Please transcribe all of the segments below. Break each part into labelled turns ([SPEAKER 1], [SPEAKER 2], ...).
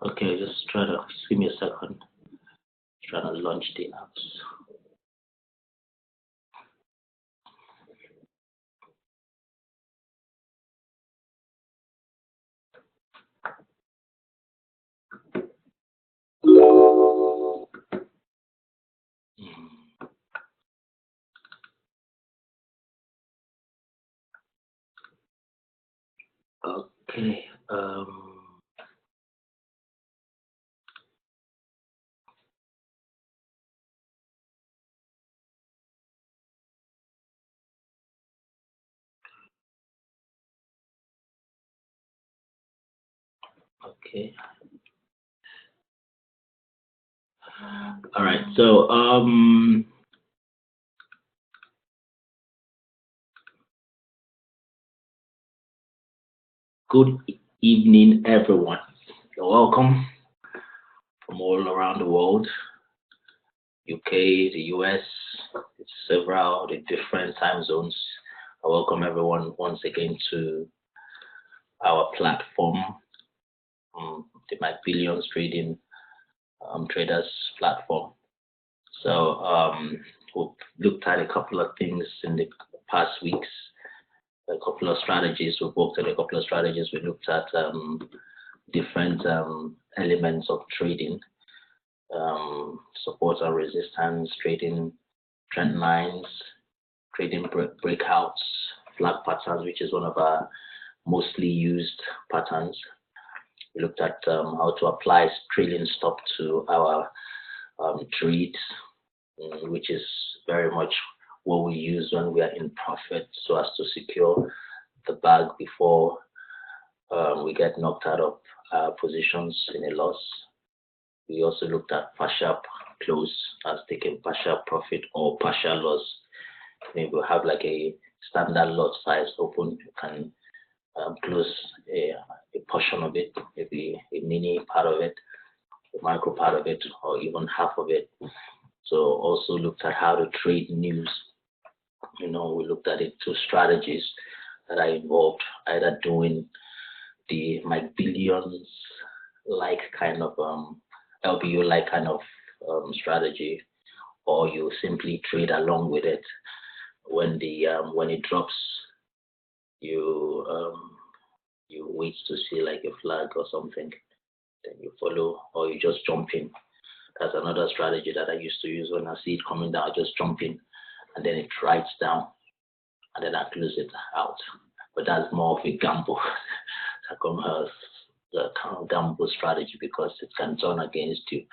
[SPEAKER 1] Okay, just give me a second. Trying to launch the apps. Mm, Okay. Okay. All right. So good evening, everyone. You're welcome from all around the world, UK, the US, several the different time zones. I welcome everyone once again to our platform, the My Billions Trading Traders platform. So we've looked at a couple of things in the past weeks, a couple of strategies. We've worked at a couple of strategies. We looked at different elements of trading, support and resistance, trading trend lines, trading breakouts, flag patterns, which is one of our mostly used patterns. We looked at how to apply trailing stop to our trades, which is very much what we use when we are in profit so as to secure the bag before we get knocked out of positions in a loss. We also looked at partial close as taking partial profit or partial loss. Maybe we have like a standard lot size open, you can close a portion of it, maybe a mini part of it, a micro part of it, or even half of it. So also looked at how to trade news. We looked at it two strategies that are involved, either doing the my billions like kind of LBO like kind of strategy, or you simply trade along with it. When it drops, you you wait to see like a flag or something, then you follow, or you just jump in. That's another strategy that I used to use when I see it coming down. I just jump in, and then it writes down, and then I close it out. But that's more of a gamble. The kind of gamble strategy because it can turn against you.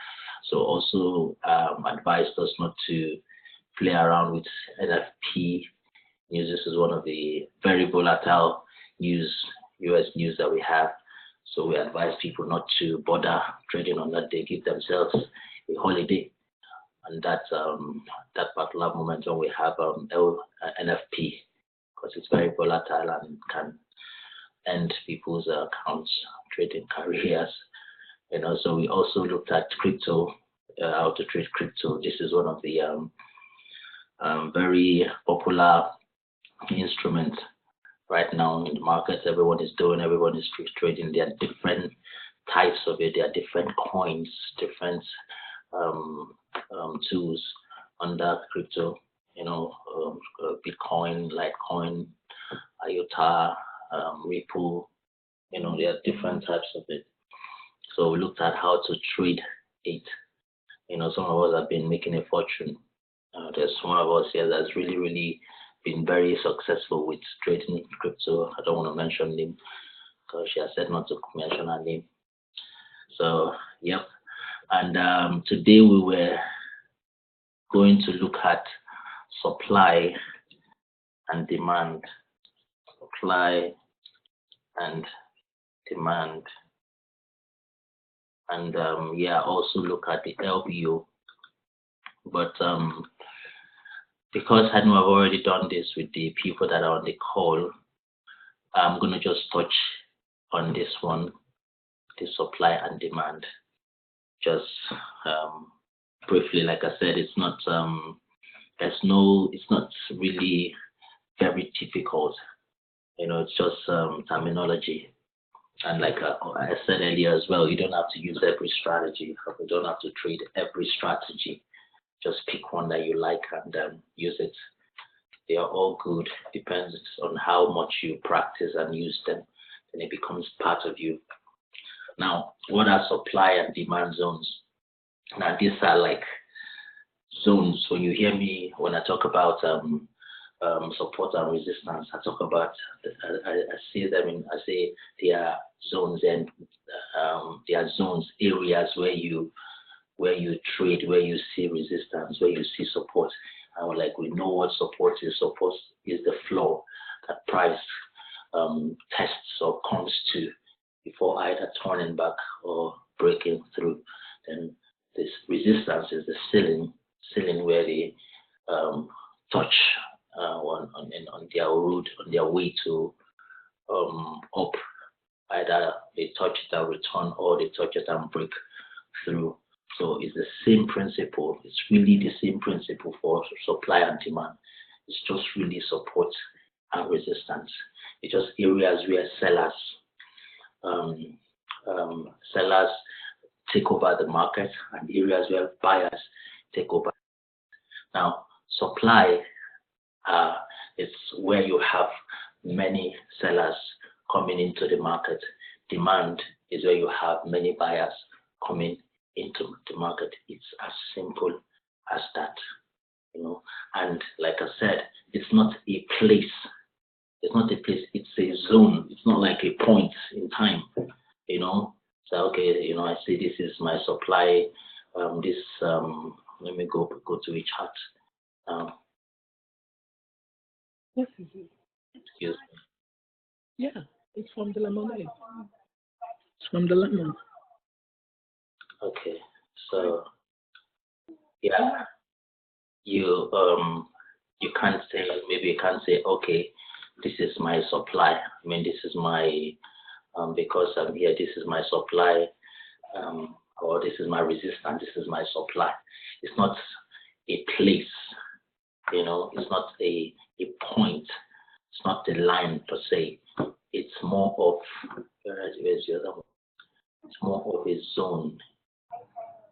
[SPEAKER 1] So also advised us not to play around with NFP news. This is one of the very volatile news, US news that we have. So we advise people not to bother trading on that day, give themselves a holiday. And that particular moment when we have NFP, because it's very volatile and can end people's accounts, trading careers. So we also looked at crypto, how to trade crypto. This is one of the very popular instruments right now in the market. Everyone is trading. There are different types of it. There are different coins, different tools under crypto. Bitcoin, Litecoin, IOTA, Ripple. There are different types of it. So we looked at how to trade it. Some of us have been making a fortune. There's one of us here that's really, really been very successful with trading crypto. I don't want to mention name because she has said not to mention her name. So, yep. And today we were going to look at supply and demand. Supply and demand. And also look at the LBO. But because I know I've already done this with the people that are on the call, I'm going to just touch on this one, the supply and demand. Just briefly, like I said, it's not really very difficult. It's just terminology. And like I said earlier as well, you don't have to use every strategy. You don't have to trade every strategy. Just pick one that you like and use it. They are all good. Depends on how much you practice and use them. Then it becomes part of you. Now, what are supply and demand zones? Now, these are like zones. When you hear me, when I talk about support and resistance, I talk about, I see them in, I say they are zones, and they are zones, areas where you trade, where you see resistance, where you see support. And like we know what support is. Support is the floor that price tests or comes to before either turning back or breaking through. Then this resistance is the ceiling where they touch on their route, on their way to up. Either they touch it and return, or they touch it and break through. So it's the same principle. It's really the same principle for supply and demand. It's just really support and resistance. It's just areas where sellers take over the market, and areas where buyers take over. Now, supply is where you have many sellers coming into the market. Demand is where you have many buyers coming into the market. It's as simple as that, you know. And like I said, it's not a place. It's not a place. It's a zone. It's not like a point in time, you know. So okay, you know, I say this is my supply. Let me go to a chart.
[SPEAKER 2] What is it?
[SPEAKER 1] Excuse me.
[SPEAKER 2] Yeah, it's from the lemonade. It's from the lemon.
[SPEAKER 1] Okay, so yeah, you can't say, maybe you can't say, okay, this is my supply. I mean, this is my because I'm here, this is my supply, or this is my resistance, this is my supply. It's not a place, you know, it's not a point, it's not the line per se. It's more of, where's the other one? It's more of a zone.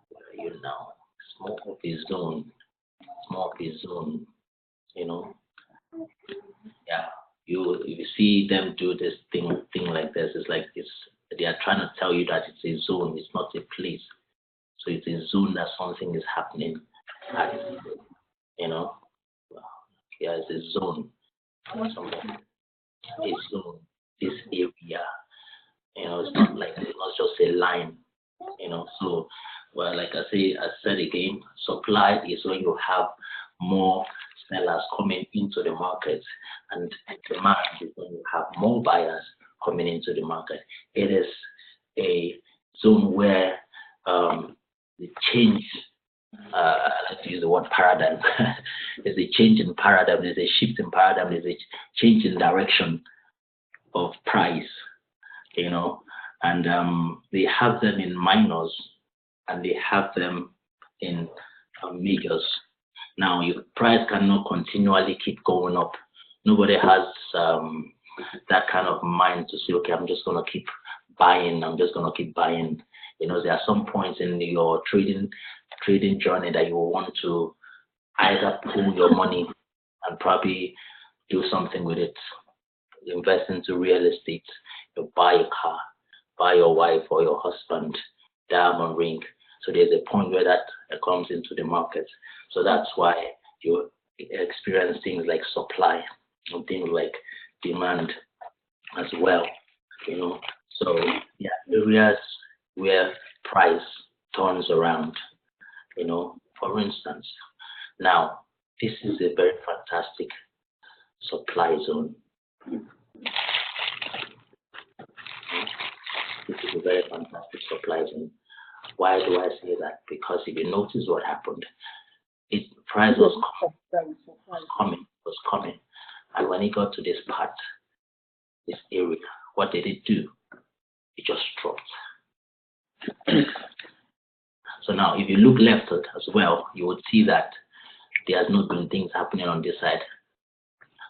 [SPEAKER 1] Where are you now? It's more of a zone. It's more of a zone, you know. Yeah. If you see them do this thing like this, it's like they are trying to tell you that it's a zone, it's not a place. So it's a zone that something is happening at, you know. Yeah, it's a zone. A zone, this area. You know, it's not just a line, you know. So, well, like I said again, supply is when you have more sellers coming into the market, and demand is when you have more buyers coming into the market. It is a zone where the change, I like to use the word paradigm. There's a change in paradigm, there's a shift in paradigm, there's a change in direction of price, you know, and they have them in minors and they have them in majors. Now, your price cannot continually keep going up. Nobody has that kind of mind to say, okay, I'm just going to keep buying. I'm just going to keep buying. You know, there are some points in your trading journey that you will want to either pull your money and probably do something with it, invest into real estate, you buy a car, buy your wife or your husband diamond ring. So there's a point where that comes into the market. So that's why you experience things like supply and things like demand as well, you know. So yeah, areas where price turns around, you know. For instance, now this is a very fantastic supply zone. This is a very fantastic supply zone. Why do I say that? Because if you notice what happened, price was coming, and when it got to this part, this area, what did it do? It just dropped. So now, if you look left as well, you would see that there has not been things happening on this side.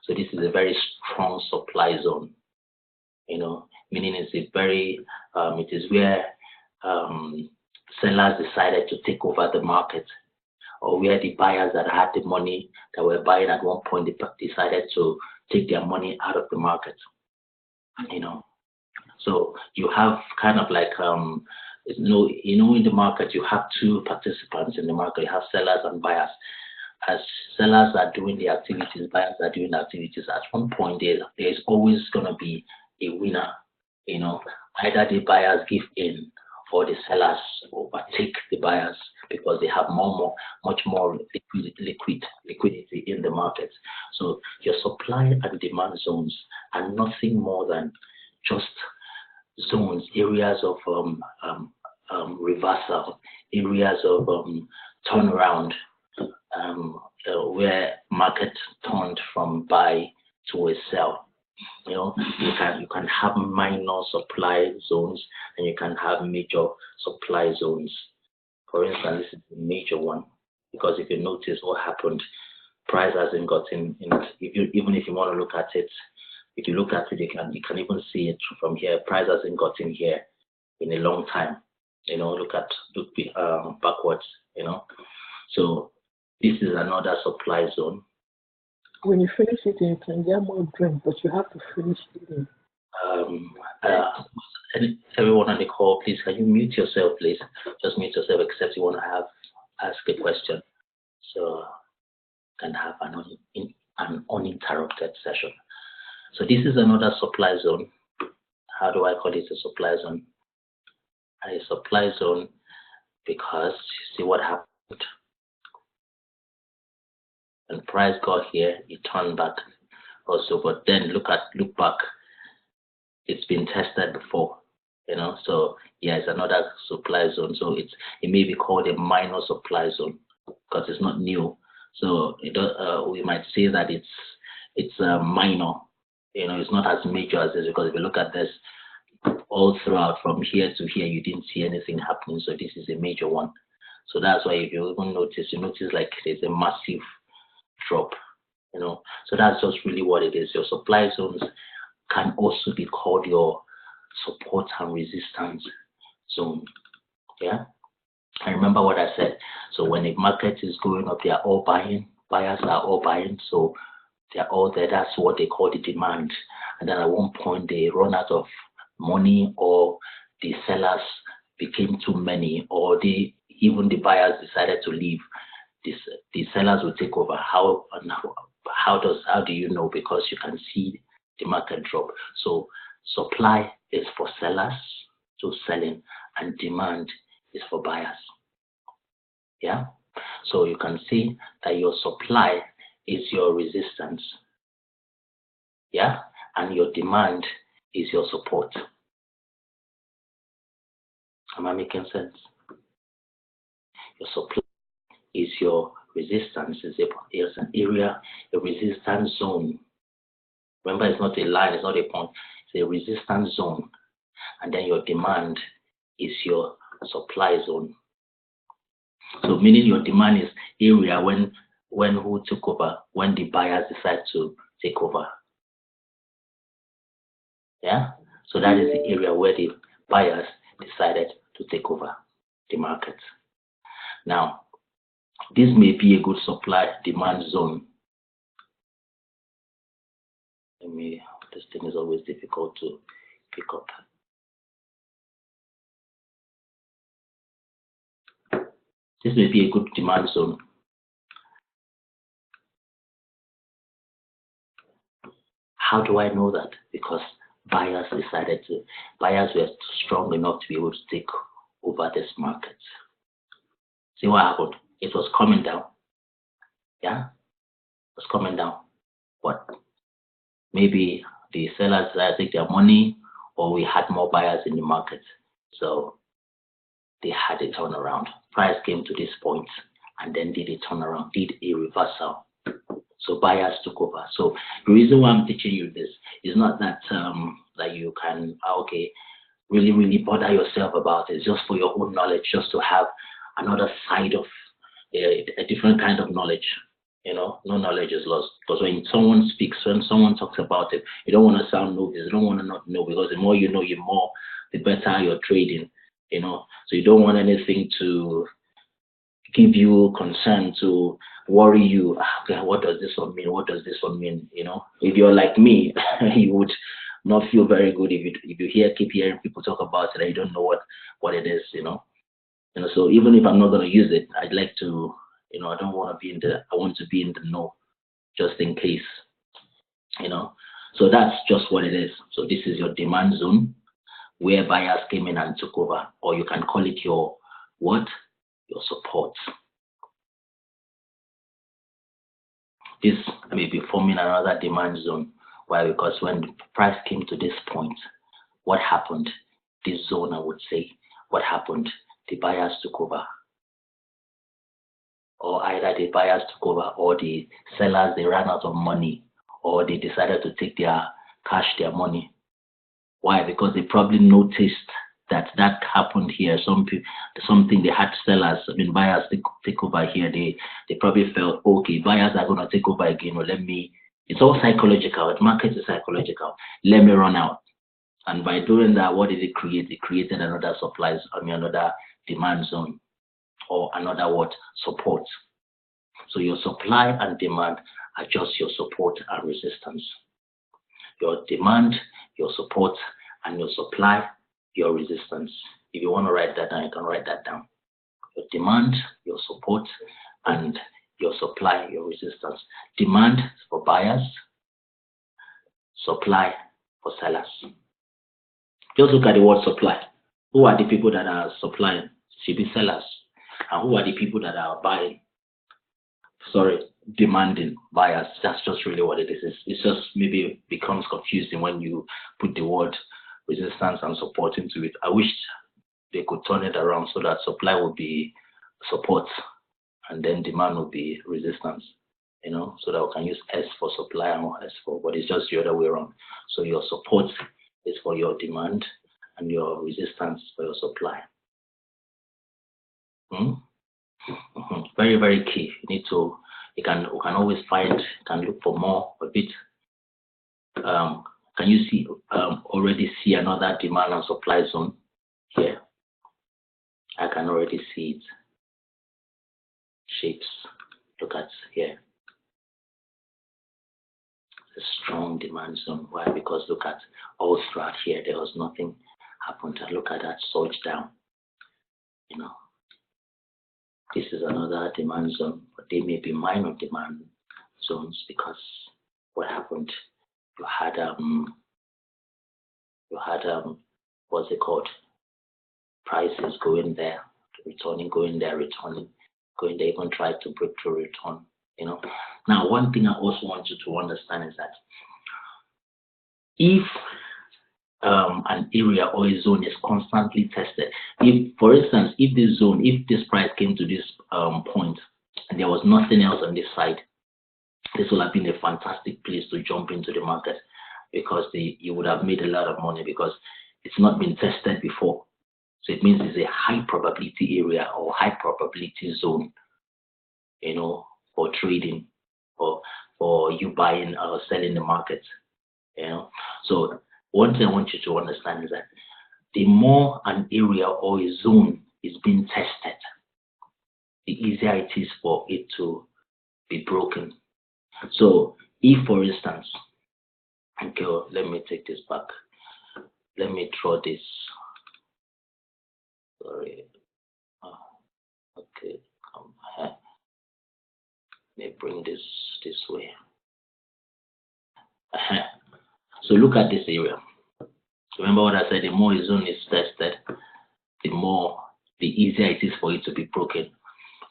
[SPEAKER 1] So this is a very strong supply zone. Meaning it's a very, it is where sellers decided to take over the market, or where the buyers that had the money that were buying at one point, they decided to take their money out of the market, So you have kind of like, in the market, you have two participants in the market. You have sellers and buyers. As sellers are doing the activities, buyers are doing the activities, at one point there's always going to be a winner. Either the buyers give in or the sellers overtake the buyers because they have much more liquidity in the market. So your supply and demand zones are nothing more than just zones, areas of reversal, areas of turnaround, where market turned from buy to a sell. You can have minor supply zones and you can have major supply zones. For instance, this is a major one, because if you notice what happened, price hasn't gotten in. Even if you want to look at it, if you look at it, you can even see it from here. Price hasn't gotten here in a long time. Look backwards. So this is another supply zone.
[SPEAKER 2] When you finish eating, you can get more drink, but you have to finish eating.
[SPEAKER 1] Everyone on the call, please, can you mute yourself, please? Just mute yourself, except you want to ask a question, so can have an uninterrupted session. So this is another supply zone. How do I call it a supply zone? A supply zone because you see what happened. When price got here, it turned back also, but then look back. It's been tested before, So yeah, it's another supply zone. So it may be called a minor supply zone because it's not new. So we might say that it's minor. It's not as major as this, because if you look at this all throughout from here to here, you didn't see anything happening. So this is a major one. So that's why if you even notice, like there's a massive drop. So that's just really what it is. Your supply zones can also be called your support and resistance zone. Yeah, I remember what I said. So when the market is going up, they are all buying. Buyers are all buying. So they're all there. That's what they call the demand. And then at one point they run out of money, or the sellers became too many, or even the buyers decided to leave. The sellers will take over. How do you know? Because you can see the market drop. So supply is for sellers to selling, and demand is for buyers. Yeah. So you can see that your supply is your resistance. Yeah. And your demand is your support. Am I making sense? Your supply is your resistance, is an area, a resistance zone. Remember, it's not a line, it's not a point, it's a resistance zone. And then your demand is your supply zone. So meaning your demand is area when who took over, when the buyers decide to take over. Yeah? So that is the area where the buyers decided to take over the market. Now, this may be a good supply demand zone. This thing is always difficult to pick up. This may be a good demand zone. How do I know that? Because buyers were strong enough to be able to take over this market. See what happened? It was coming down. Yeah? It was coming down. But maybe the sellers decided to take their money, or we had more buyers in the market. So they had a turnaround. Price came to this point and then did a turnaround, did a reversal. So buyers took over. So the reason why I'm teaching you this is not that that you can really bother yourself about it. It's just for your own knowledge, just to have another side of a different kind of knowledge. No knowledge is lost. Because when someone speaks, when someone talks about it, you don't want to sound novice. You don't want to not know, because the more you know, the better you're trading. So you don't want anything to give you concern, to worry you. Okay, what does this one mean? What does this one mean? If you're like me, you would not feel very good if you keep hearing people talk about it and you don't know what it is. So even if I'm not going to use it, I'd like to, I don't want to be I want to be in the know, just in case. So that's just what it is. So this is your demand zone, where buyers came in and took over, or you can call it your what? Your support. This may be forming another demand zone. Why? Because when the price came to this point, what happened? This zone, I would say, what happened? The buyers took over. Or either the buyers took over, or the sellers, they ran out of money, or they decided to take their money. Why? Because they probably noticed that happened here. Something they had sellers, buyers take over here. They probably felt, okay, buyers are going to take over again. Or it's all psychological. The market is psychological. Let me run out. And by doing that, what did it create? It created another another demand zone, or another support. So your supply and demand are just your support and resistance. Your demand, your support, and your supply, your resistance. If you want to write that down, you can write that down. Your demand, your support, and your supply, your resistance. Demand for buyers, supply for sellers. Just look at the word supply. Who are the people that are supplying? Should be sellers. And who are the people that are buying? Demanding, buyers. That's just really what it is. It's just maybe becomes confusing when you put the word resistance and support into it. I wish they could turn it around so that supply would be support and then demand would be resistance. So that we can use S for supply and S for, but it's just the other way around. So your support is for your demand and your resistance for your supply. Very, very key. You can always can look for more of it. Can you already see another demand and supply zone here? I can already see it. Shapes. Look at here. A strong demand zone. Why? Because look at all throughout here, there was nothing happened. And look at that surge down. This is another demand zone, but they may be minor demand zones, because what happened? You had what's it called? Prices going there, returning, going there, returning, going there, even tried to break through, return. Now, one thing I also want you to understand is that if an area or a zone is constantly tested, if, for instance, if this price came to this point and there was nothing else on this side, this would have been a fantastic place to jump into the market, because you would have made a lot of money, because it's not been tested before. So it means it's a high probability area or high probability zone, for trading, for you buying or selling the market. So one thing I want you to understand is that the more an area or a zone is being tested, the easier it is for it to be broken. So if, for instance, okay, let me take this back. Let me draw this. Sorry. Okay. Let me bring this way. So look at this area. Remember what I said, the more a zone is tested, the easier it is for it to be broken.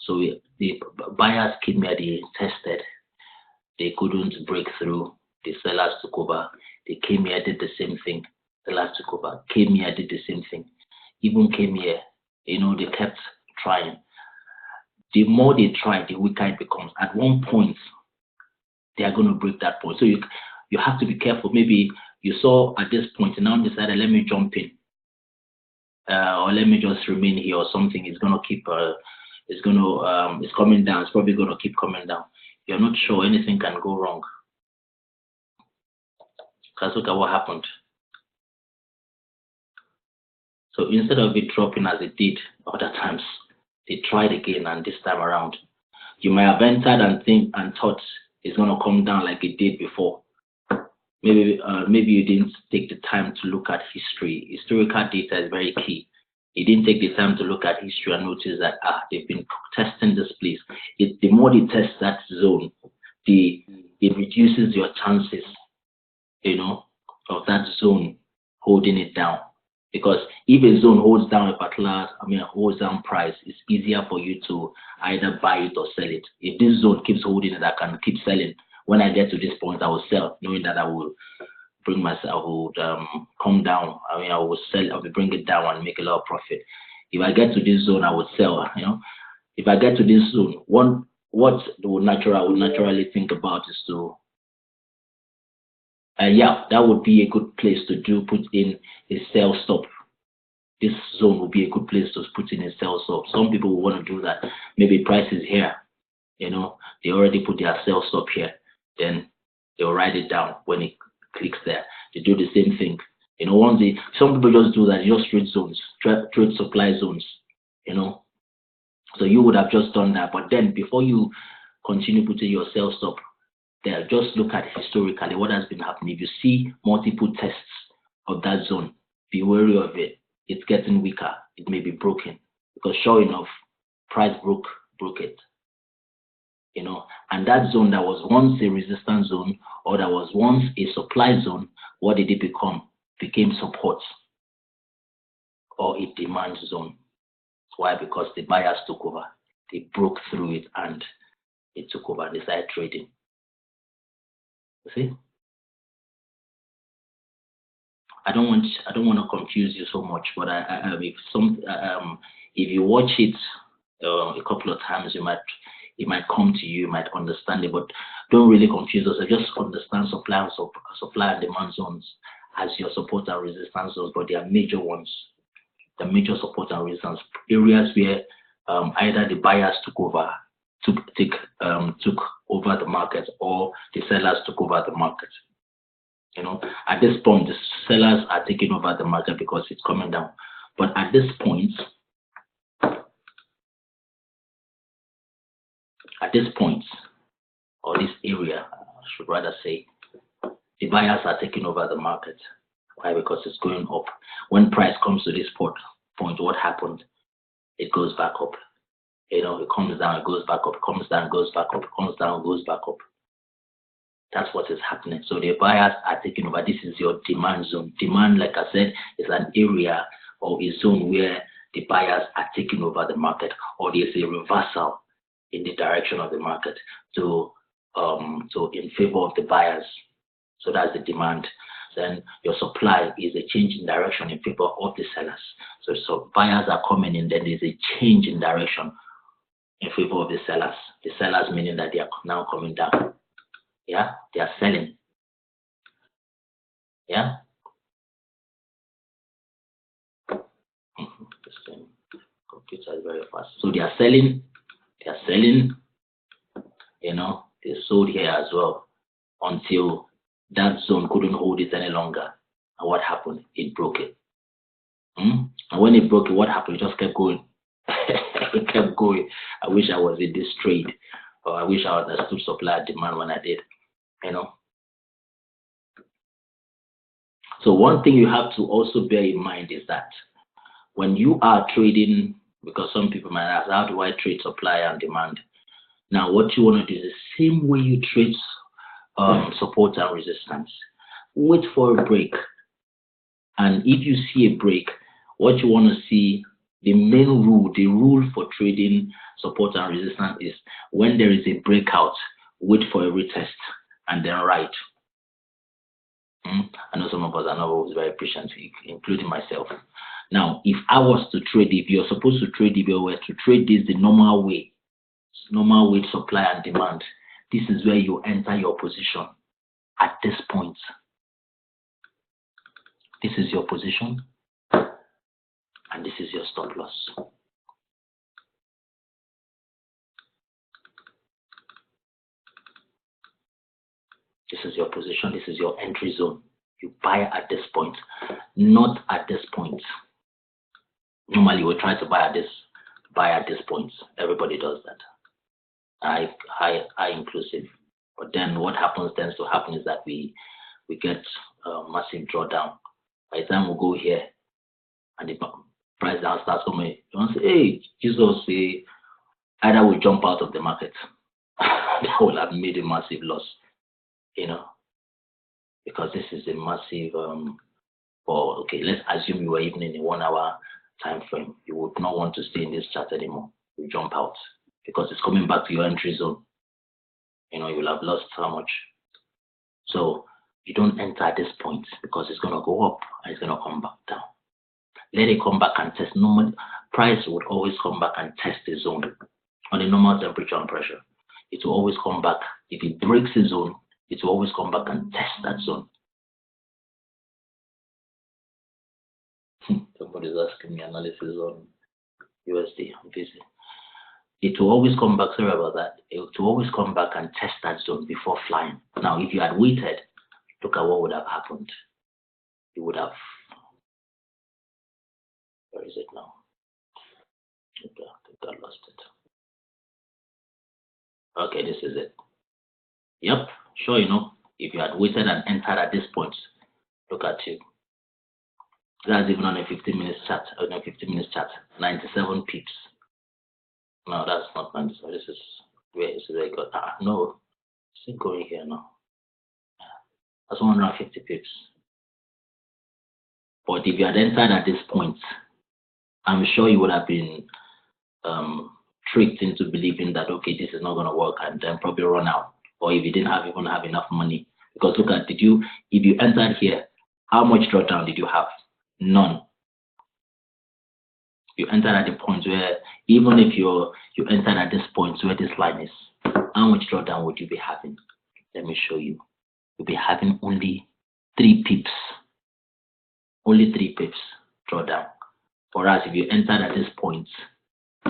[SPEAKER 1] So the buyers came here, they tested, they couldn't break through, the sellers took over, they came here, did the same thing, sellers took over, came here, did the same thing, even came here, they kept trying. The more they try, the weaker it becomes. At one point, they are going to break that point. So you have to be careful. Maybe you saw at this point and now decided, let me jump in, or let me just remain here or something. It's going to keep, it's coming down. It's probably going to keep coming down. You're not sure anything can go wrong. Because look at what happened. So instead of it dropping as it did other times, they tried again, and this time around, you might have entered and thought it's gonna come down like it did before. Maybe you didn't take the time to look at history. Historical data is very key. You didn't take the time to look at history and notice that they've been testing this place. The more they test that zone, it reduces your chances, of that zone holding it down. Because if a zone holds down holds down price, it's easier for you to either buy it or sell it. If this zone keeps holding it, I can keep selling. When I get to this point, I will sell, knowing that I will bring myself, I would come down. I will sell, I will bring it down and make a lot of profit. If I get to this zone, I would sell. If I get to this zone, what I would naturally think about is to that would be a good place to put in a sell stop. This zone would be a good place to put in a sell stop. Some people will want to do that. Maybe price is here, they already put their sell stop here. Then they'll write it down when it clicks there. They do the same thing. Some people just do that, just trade zones, trade supply zones, So you would have just done that. But then before you continue putting your sell stop there, just look at historically what has been happening. If you see multiple tests of that zone, be wary of it. It's getting weaker. It may be broken, because sure enough, price broke it. And that zone that was once a resistance zone, or that was once a supply zone, what did it become? Became support or a demand zone. Why? Because the buyers took over. They broke through it and it took over and they started trading. You see? I don't want to confuse you so much, but if you watch it a couple of times, it might come to you, you might understand it, but don't really confuse us. Just understand supply and demand zones as your support and resistance zones, but they are major ones. The major support and resistance areas where either the buyers took over the market, or the sellers took over the market. At this point, the sellers are taking over the market because it's coming down. But at this point, or this area, I should rather say, the buyers are taking over the market. Why? Because it's going up. When price comes to this point, what happened? It goes back up. It comes down, it goes back up, comes down, goes back up, comes down, goes back up. That's what is happening. So the buyers are taking over. This is your demand zone. Demand, like I said, is an area or a zone where the buyers are taking over the market, or there's a reversal in the direction of the market to in favor of the buyers. So that's the demand. Then your supply is a change in direction in favor of the sellers. So buyers are coming in, then there's a change in direction in favor of the sellers. The sellers meaning that they are now coming down. Yeah, they are selling. Yeah. This computer is very fast. So they are selling. They sold here as well until that zone couldn't hold it any longer. And what happened? It broke it. And when it broke it, what happened? It just kept going. It kept going. I wish I was in this trade, or I wish I understood supply and demand when I did. So one thing you have to also bear in mind is that when you are trading, because some people might ask, how do I trade supply and demand? Now, what you want to do is the same way you trade support and resistance. Wait for a break. And if you see a break, what you want to see, the rule for trading support and resistance is when there is a breakout, wait for a retest and then write. I know some of us are not always very patient, including myself. Now, if I was to trade, if you're supposed to trade, if you were to trade this the normal way supply and demand, this is where you enter your position at this point. This is your position, and this is your stop loss. This is your position. This is your entry zone. You buy at this point, not at this point. Normally, we try to buy at this point. Everybody does that. High inclusive. But then what tends to happen is that we get massive drawdown. By the time we go here and the price down starts coming, you want to say, hey, Jesus, either we jump out of the market. That will have made a massive loss, because this is a massive, okay, let's assume you were even in a 1 hour time frame. You would not want to stay in this chart anymore. You jump out because it's coming back to your entry zone. You will have lost how much. So you don't enter at this point because it's going to go up and it's going to come back down. Let it come back and test. Normal price would always come back and test the zone on a normal temperature and pressure. It will always come back. If it breaks the zone, it will always come back and test that zone. Somebody's asking me analysis on USD. I'm busy. It will always come back. Sorry about that. It will always come back and test that zone before flying. Now, if you had waited, look at what would have happened. You would have. Where is it now? I think I lost it. Okay, this is it. Yep, sure enough, if you had waited and entered at this point, look at you. That's even on a 15 minutes chart. 97 pips. No, that's not 97. This is where I got. No, it's going here now. That's 150 pips. But if you had entered at this point, I'm sure you would have been tricked into believing that, okay, this is not going to work, and then probably run out. Or if you didn't even have enough money. Because look at, if you entered here, how much drawdown did you have? None. You entered at the point where, even if you entered at this point where this line is, how much drawdown would you be having? Let me show you. You'll be having only 3 pips. Only 3 pips drawdown. Whereas if you entered at this point,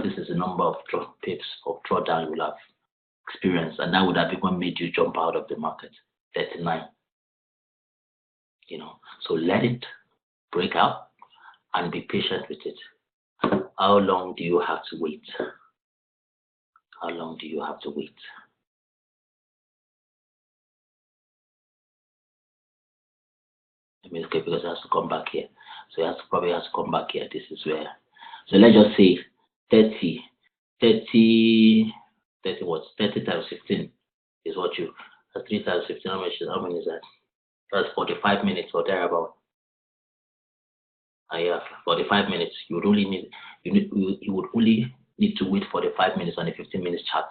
[SPEAKER 1] this is the number of pips of drawdown you will have experienced, and that would have even made you jump out of the market. 39. So let it break out and be patient with it. How long do you have to wait? How long do you have to wait? Let me escape because it has to come back here. So it probably has to come back here. This is where. So let's just say 30 times 15 is what you. 3 times 15. How many is that? That's 45 minutes or thereabout. Yeah, 45 minutes. You would only need to wait 45 minutes on a 15 minutes chart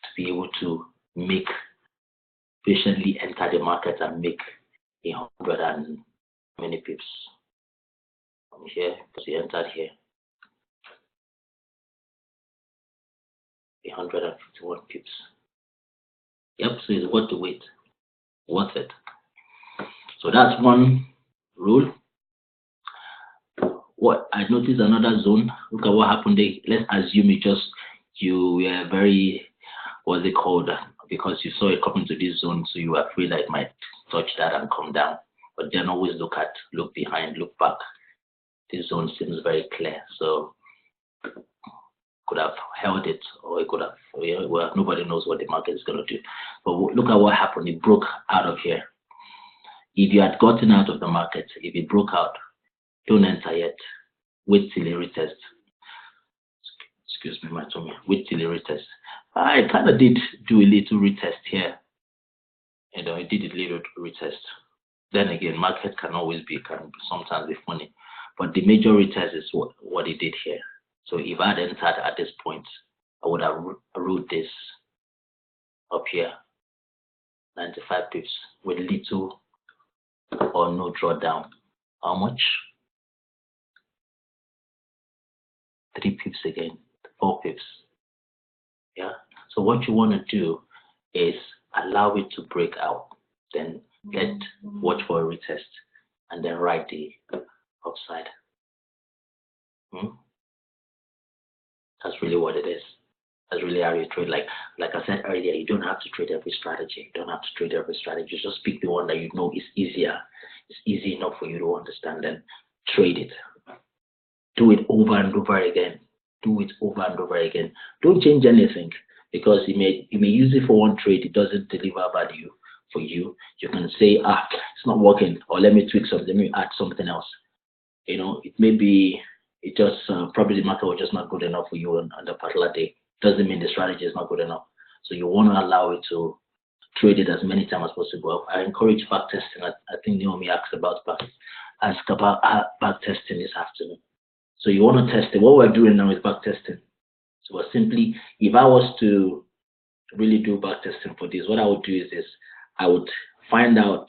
[SPEAKER 1] to be able to patiently enter the market and make 100 and many pips. From here, because you entered here, 151 pips. Yep, so it's worth the wait. Worth it. So that's one rule. What I noticed another zone. Look at what happened there. Let's assume you were very, what's it called? Because you saw it coming to this zone, so you were afraid that it might touch that and come down. But then always look behind, look back. This zone seems very clear, so could have held it, or it could have. Well, nobody knows what the market is going to do. But look at what happened. It broke out of here. If you had gotten out of the market, if it broke out, don't enter yet. Wait till it retests. Excuse me, my tummy. Wait till it retests. I kind of did do a little retest here. It did a little retest. Then again, market can sometimes be funny. But the major retest is what it did here. So if I had entered at this point, I would have ruled this up here, 95 pips, with little or no drawdown. How much? 3 pips again, 4 pips. Yeah. So what you want to do is allow it to break out, then watch for a retest, and then ride the upside. That's really what it is. That's really how you trade. Like I said earlier, you don't have to trade every strategy. You don't have to trade every strategy. Just pick the one that you know is easier. It's easy enough for you to understand and trade it. Do it over and over again. Do it over and over again. Don't change anything because you may use it for one trade. It doesn't deliver value for you. You can say, it's not working, or let me tweak something. Let me add something else. It may be it just probably the market was just not good enough for you on that particular day. Doesn't mean the strategy is not good enough. So you want to allow it to trade it as many times as possible. I encourage back testing. I think Naomi asked about back testing this afternoon. So you want to test it. What we're doing now is back testing. So we're simply, if I was to really do back testing for this, what I would do is this: I would find out,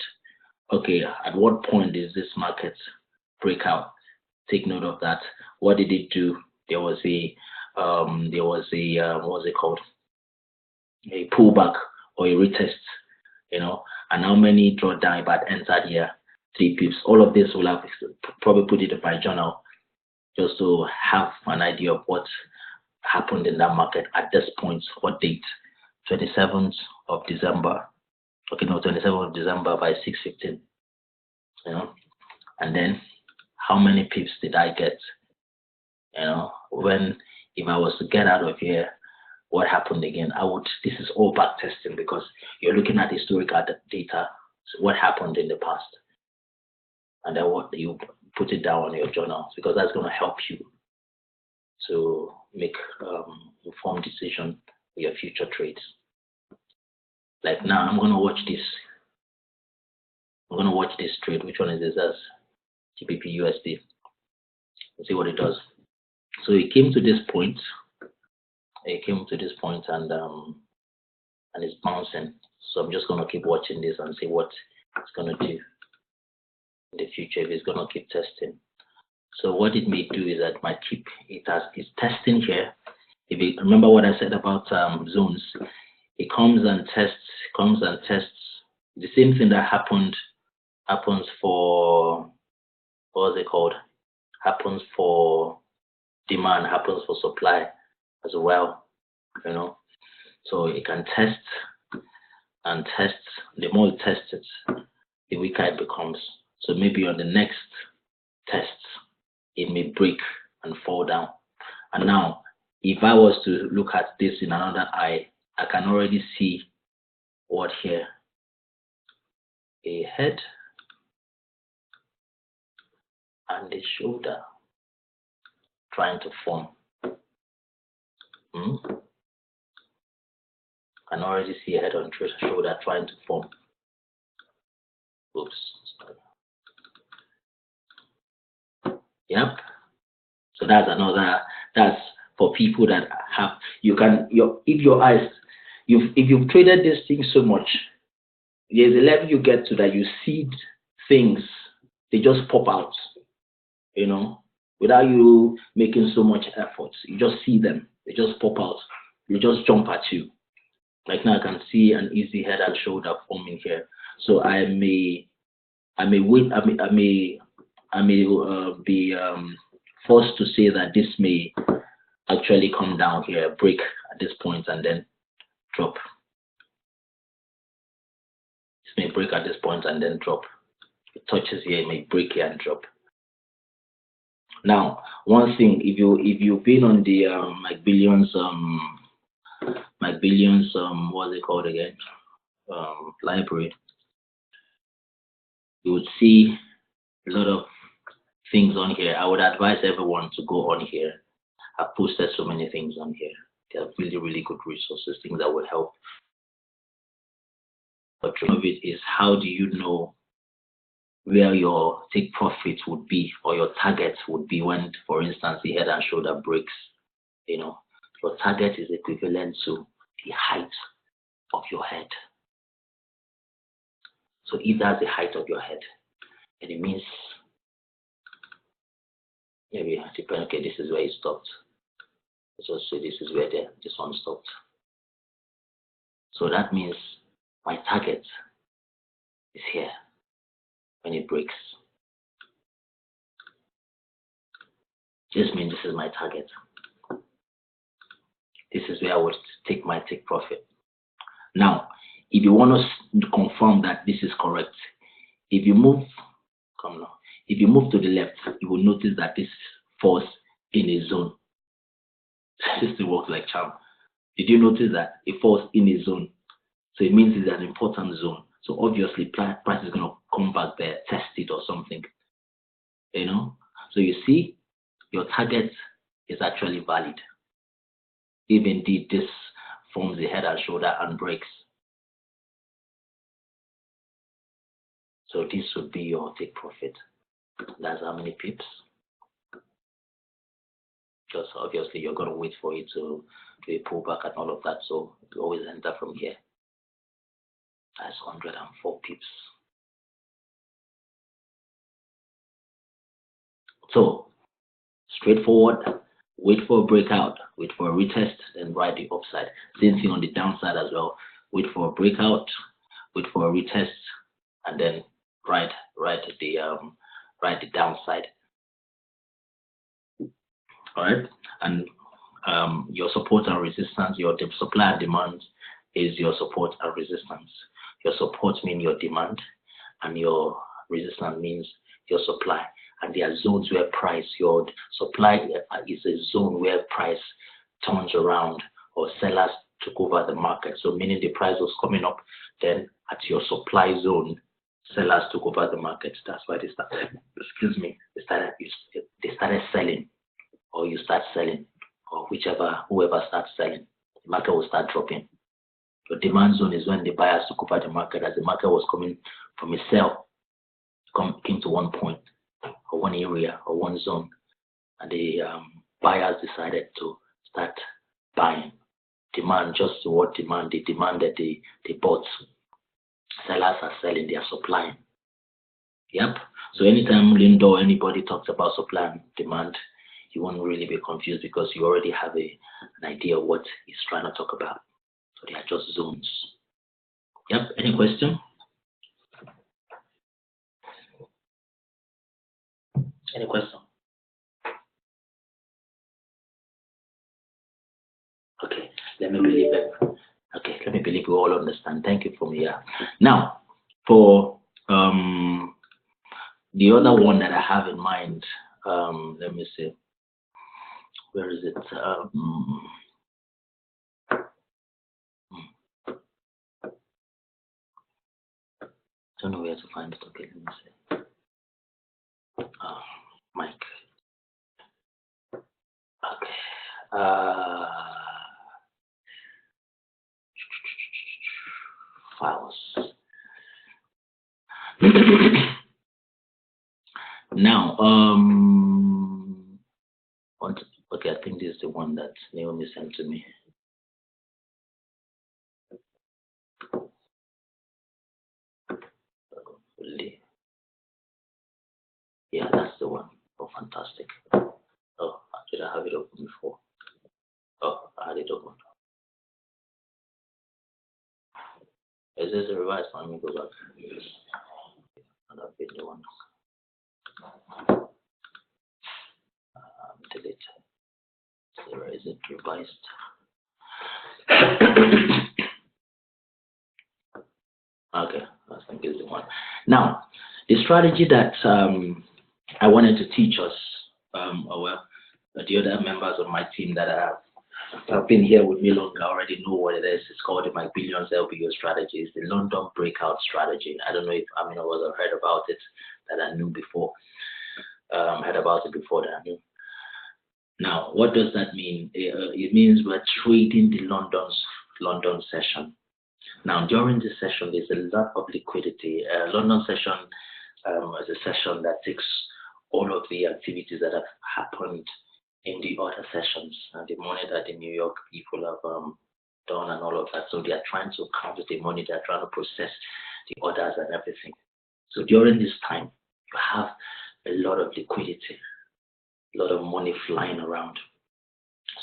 [SPEAKER 1] okay, at what point is this market breakout? Take note of that. What did it do? There was a what was it called? A pullback or a retest, and how many drawdown if I'd entered here, 3 pips. All of this will have probably put it in my journal just to have an idea of what happened in that market at this point. What date? 27th of December. Okay, no, 27th of December by 6:15. And then how many pips did I get? If I was to get out of here, what happened again? This is all back testing because you're looking at historical data, so what happened in the past, and then what you put it down on your journal, because that's going to help you to make informed decision for your future trades. Like now, I'm going to watch this. I'm going to watch this trade. Which one is this? That's GBP USD. Let's see what it does. So it came to this point. And it's bouncing. So I'm just going to keep watching this and see what it's going to do in the future, if it's going to keep testing. So what it may do is that it's testing here. If you remember what I said about zones, it comes and tests. The same thing that happens for, what is it called? Happens for demand, happens for supply as well, So it can test and test. The more it tests it, the weaker it becomes. So maybe on the next test, it may break and fall down. And now, if I was to look at this in another eye, I can already see what here? A head and a shoulder trying to form. Can already see a head and shoulder trying to form. Oops. Yep. So that's for people that have, if you've traded this thing so much, there's a level you get to that you see things, they just pop out, without you making so much effort. You just see them, they just pop out, they just jump at you. Like now I can see an easy head and shoulder forming here. So I may be forced to say that this may actually come down here, break at this point, and then drop. This may break at this point and then drop. It touches here, it may break here and drop. Now, one thing, if you've been on the McBillions, what's it called again? Library, you would see a lot of things on here. I would advise everyone to go on here. I've posted so many things on here. They are really, really good resources, things that will help. But some of it is, how do you know where your take profit would be or your target would be when, for instance, the head and shoulder breaks? Your target is equivalent to the height of your head. So if that's the height of your head, and it means maybe depend. Okay, this is where it stopped. Let's just say this is where this one stopped. So that means my target is here when it breaks. Just means this is my target. This is where I would take my take profit. Now, if you want to confirm that this is correct, if you move, come now, if you move to the left, you will notice that this falls in a zone. This still works like charm. Did you notice that it falls in a zone? So it means it's an important zone. So obviously price is going to come back there, test it or something. You know? So you see, your target is actually valid. If indeed this forms the head and shoulder and breaks. So this would be your take profit. That's how many pips. Just obviously you're going to wait for it to do a pullback and all of that. So you always enter from here. That's 104 pips. So straightforward, wait for a breakout, wait for a retest, then ride the upside. Same thing on the downside as well. Wait for a breakout, wait for a retest, and then ride the downside. All right, and your support and resistance, your supply and demand is your support and resistance. Your support means your demand, and your resistance means your supply. And there are zones where price, your supply is a zone where price turns around or sellers took over the market. So meaning the price was coming up, then at your supply zone, sellers took over the market. That's why they started, they started selling, or you start selling, or whoever starts selling, the market will start dropping. Your demand zone is when the buyers took over the market, as the market was coming from a sell, came to one point, or one area, or one zone, and the buyers decided to start buying. Demand, just what demand, the demand that they bought. Sellers are selling, they are supplying. Yep. So anytime Linda or anybody talks about supply and demand, you won't really be confused because you already have an idea of what he's trying to talk about. So they are just zones. Yep. Any question? Any question? Okay. Let me believe it. Okay. Let me believe we all understand. Thank you for me. Yeah. Now, for the other one that I have in mind, let me see. Where is it? Don't know where to find it. Okay, let me see. Mike. Okay. Files. Now, okay, I think this is the one that Naomi sent to me. Yeah, that's the one. Oh, fantastic. Oh, did I have it open before? Oh, I had it open. Is this a revised one? Let me go back. Another video one. Delete. So where is it revised? Okay, I think it's the one. Now, the strategy that I wanted to teach us, the other members of my team that have been here with me longer already know what it is. It's called the McBillions LBO strategy. It's the London breakout strategy. I don't know if I was heard about it that I knew before. Heard about it before that I knew. Now, what does that mean? It means we're trading the London session. Now, during this session, there's a lot of liquidity. London session is a session that takes all of the activities that have happened in the other sessions, the money that the New York people have done and all of that. So they are trying to count the money, they're trying to process the orders and everything. So during this time, you have a lot of liquidity, a lot of money flying around.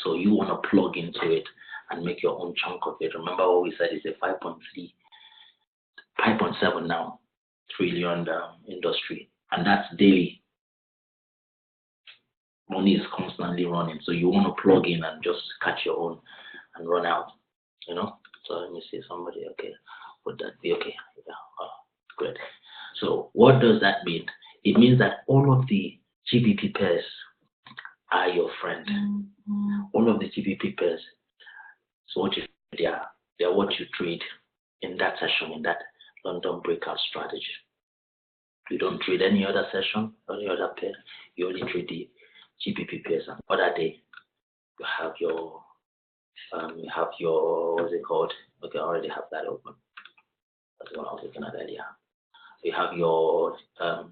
[SPEAKER 1] So you want to plug into it and make your own chunk of it. Remember what we said is a 5.7 now trillion industry, and that's daily. Money is constantly running, so you want to plug in and just catch your own and run out, you know. So let me see somebody, okay, would that be okay? Yeah, oh, great. So what does that mean? It means that all of the GBP pairs are your friend. All of the GBP pairs, so what you they are what you trade in that session, in that London breakout strategy. You don't trade any other session, any other pair. You only trade the GBP pairs. And other day, you have your what's it called? Okay, I already have that open. That's what I was looking at earlier. You have your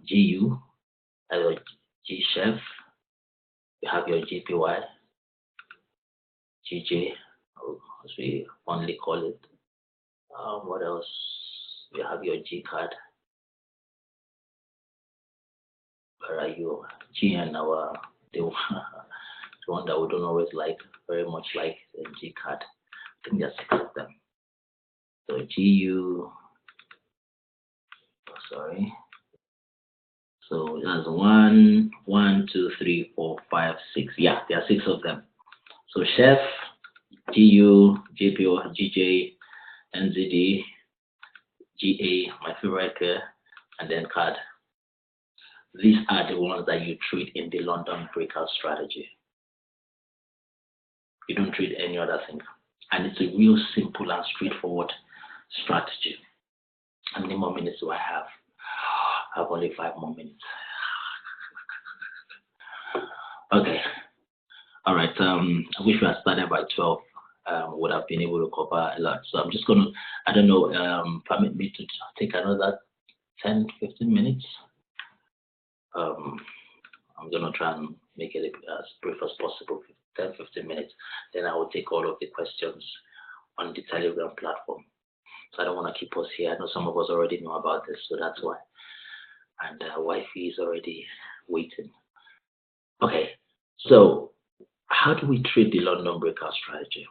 [SPEAKER 1] GU, your G chef. You have your GPY, GJ, as we fondly call it. What else? You have your G card. Where are you? GN, our the one that we don't always like, very much like the G card. I think there's 6 of them. So GU, sorry. So that's 1, 2, 3, 4, 5, 6. Yeah, there are 6 of them. So chef, GU, JPO, GJ, NZD, GA, my favorite pair, and then card. These are the ones that you trade in the London breakout strategy. You don't trade any other thing. And it's a real simple and straightforward strategy. How many more minutes do I have? I have only 5 more minutes. Okay. All right. I wish we had started by 12. Would have been able to cover a lot. So I'm just going to, I don't know, permit me to take another 10, 15 minutes. I'm going to try and make it as brief as possible, 10, 15 minutes. Then I will take all of the questions on the Telegram platform. So I don't want to keep us here. I know some of us already know about this, so that's why. And Wi-Fi is already waiting. Okay, so how do we trade the London breakout strategy?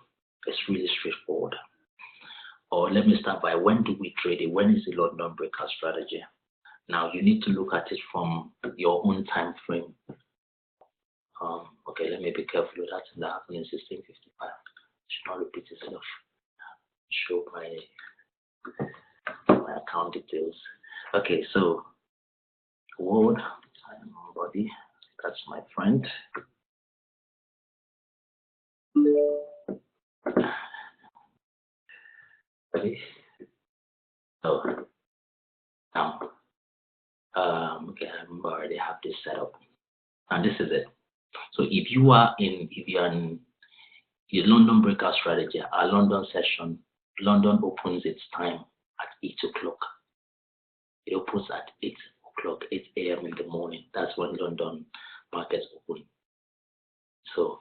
[SPEAKER 1] It's really straightforward. Or let me start by, when do we trade it? When is the London breakout strategy? Now you need to look at it from your own time frame. Okay, let me be careful with that. That happened in 1655. Should not repeat itself. Show my account details. Okay, so word, body, that's my friend. Ready? So now, okay, I already have this set up, and this is it. So if you're in the London breakout strategy, our London session, London opens its time at 8 o'clock. It opens at 8 o'clock, 8 a.m. in the morning. That's when London markets open. So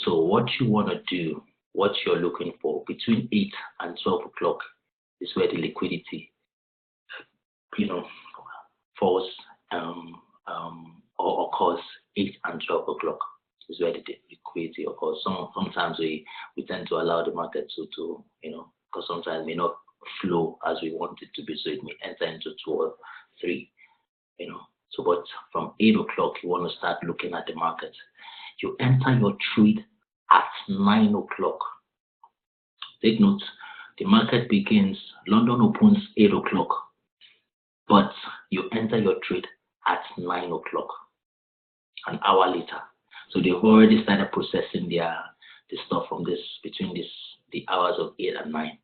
[SPEAKER 1] what you want to do, what you're looking for between 8 and 12 o'clock is where the liquidity, falls or occurs. 8 and 12 o'clock is where the liquidity occurs. Sometimes we tend to allow the market to because sometimes it may not flow as we want it to be, so it may enter into 2 or 3, So, but from 8 o'clock, you want to start looking at the market. You enter your trade at 9 o'clock. Take note, the market begins, London opens 8 o'clock, but you enter your trade at 9 o'clock, an hour later. So they've already started processing the stuff from between the hours of 8 and 9.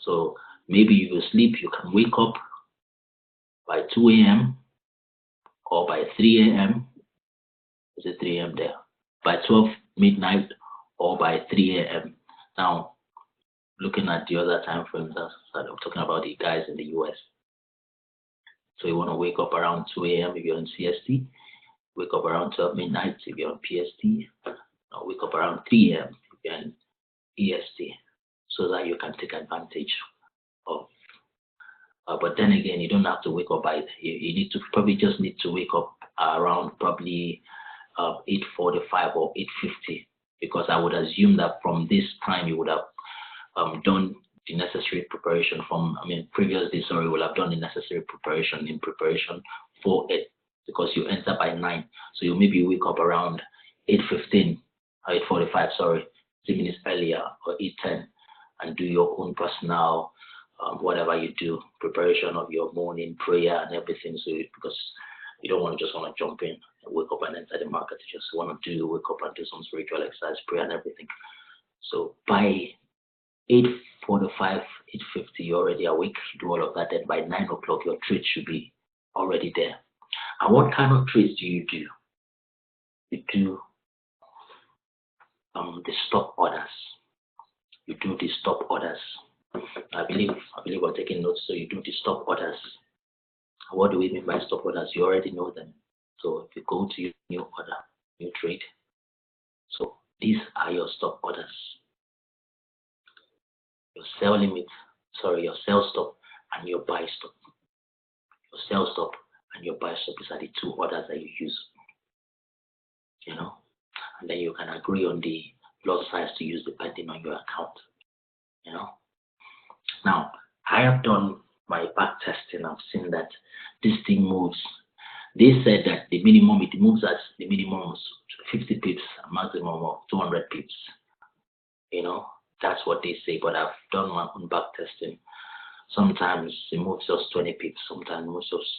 [SPEAKER 1] So maybe you will sleep, you can wake up by 2 a.m. or by 3 a.m. Is it 3 a.m. there? By 12 midnight or by 3 a.m. Now, looking at the other time frames, I'm talking about the guys in the US. So you want to wake up around 2 a.m. if you're in CST, wake up around 12 midnight if you're on PST, or wake up around 3 a.m. if you're in EST, so that you can take advantage of. But then again, you don't have to wake up by, you just need to wake up around probably 8:45 or 8:50, because I would assume that from this time you would have done the necessary preparation previously, will have done the necessary preparation for it, because you enter by 9. So you maybe wake up around 8:15, 8:45, sorry, minutes earlier or 8:10 and do your own personal whatever you do, preparation of your morning prayer and everything. So because you don't want to just want to jump in and wake up and enter the market. You just want to wake up and do some spiritual exercise, prayer and everything. So by 8:45, 8:50, you're already awake. Do all of that. Then by 9 o'clock, your trade should be already there. And what kind of trades do? You do the stop orders. You do the stop orders. I believe we're taking notes. So you do the stop orders. What do we mean by stop orders? You already know them. So if you go to your new order, new trade, so these are your stop orders. Your sell limit, your sell stop and your buy stop. Your sell stop and your buy stop, these are the two orders that you use. And then you can agree on the lot size to use depending on your account. Now, I have done my back testing. I've seen that this thing moves. They said that it moves at the minimum 50 pips, a maximum of 200 pips. That's what they say, but I've done my own back testing. Sometimes it moves just 20 pips, sometimes it moves just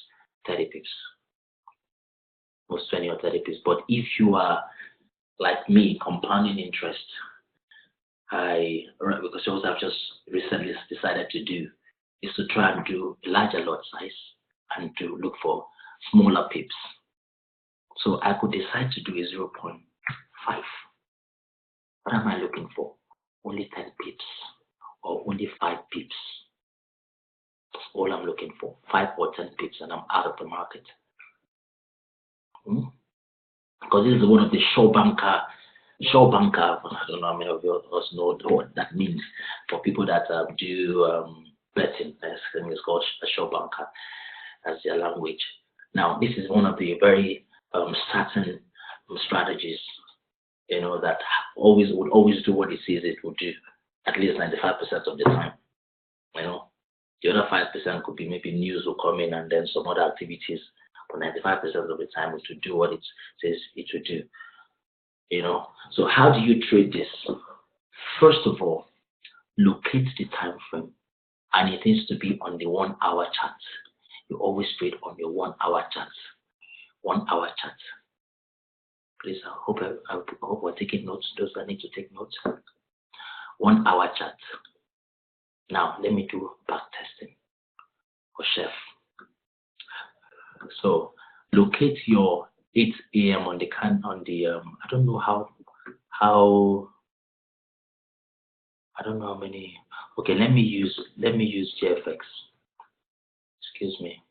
[SPEAKER 1] 30 pips. Most 20 or 30 pips. But if you are like me, compounding interest, because what I've just recently decided to do is to try and do a larger lot size and to look for smaller pips. So I could decide to do a 0.5. What am I looking for? Only 10 pips or only 5 pips. That's all I'm looking for. 5 or 10 pips and I'm out of the market. Because this is one of the show banker. I don't know how many of us know what that means. For people that do betting, it's called a show banker as their language. Now, this is one of the very certain strategies, that would always do what it says it will do, at least 95% of the time. The other 5% could be maybe news will come in and then some other activities, but 95% of the time it will do what it says it will do. So how do you trade this? First of all, locate the time frame, and it needs to be on the 1 hour chart. You always trade on your 1 hour chart. 1 hour chart. Please, I hope we're taking notes. Those that need to take notes. 1 hour chart. Now let me do back testing for chef. So locate your 8 a.m. on the I don't know how I don't know how many. Okay, let me use GFX. Excuse me.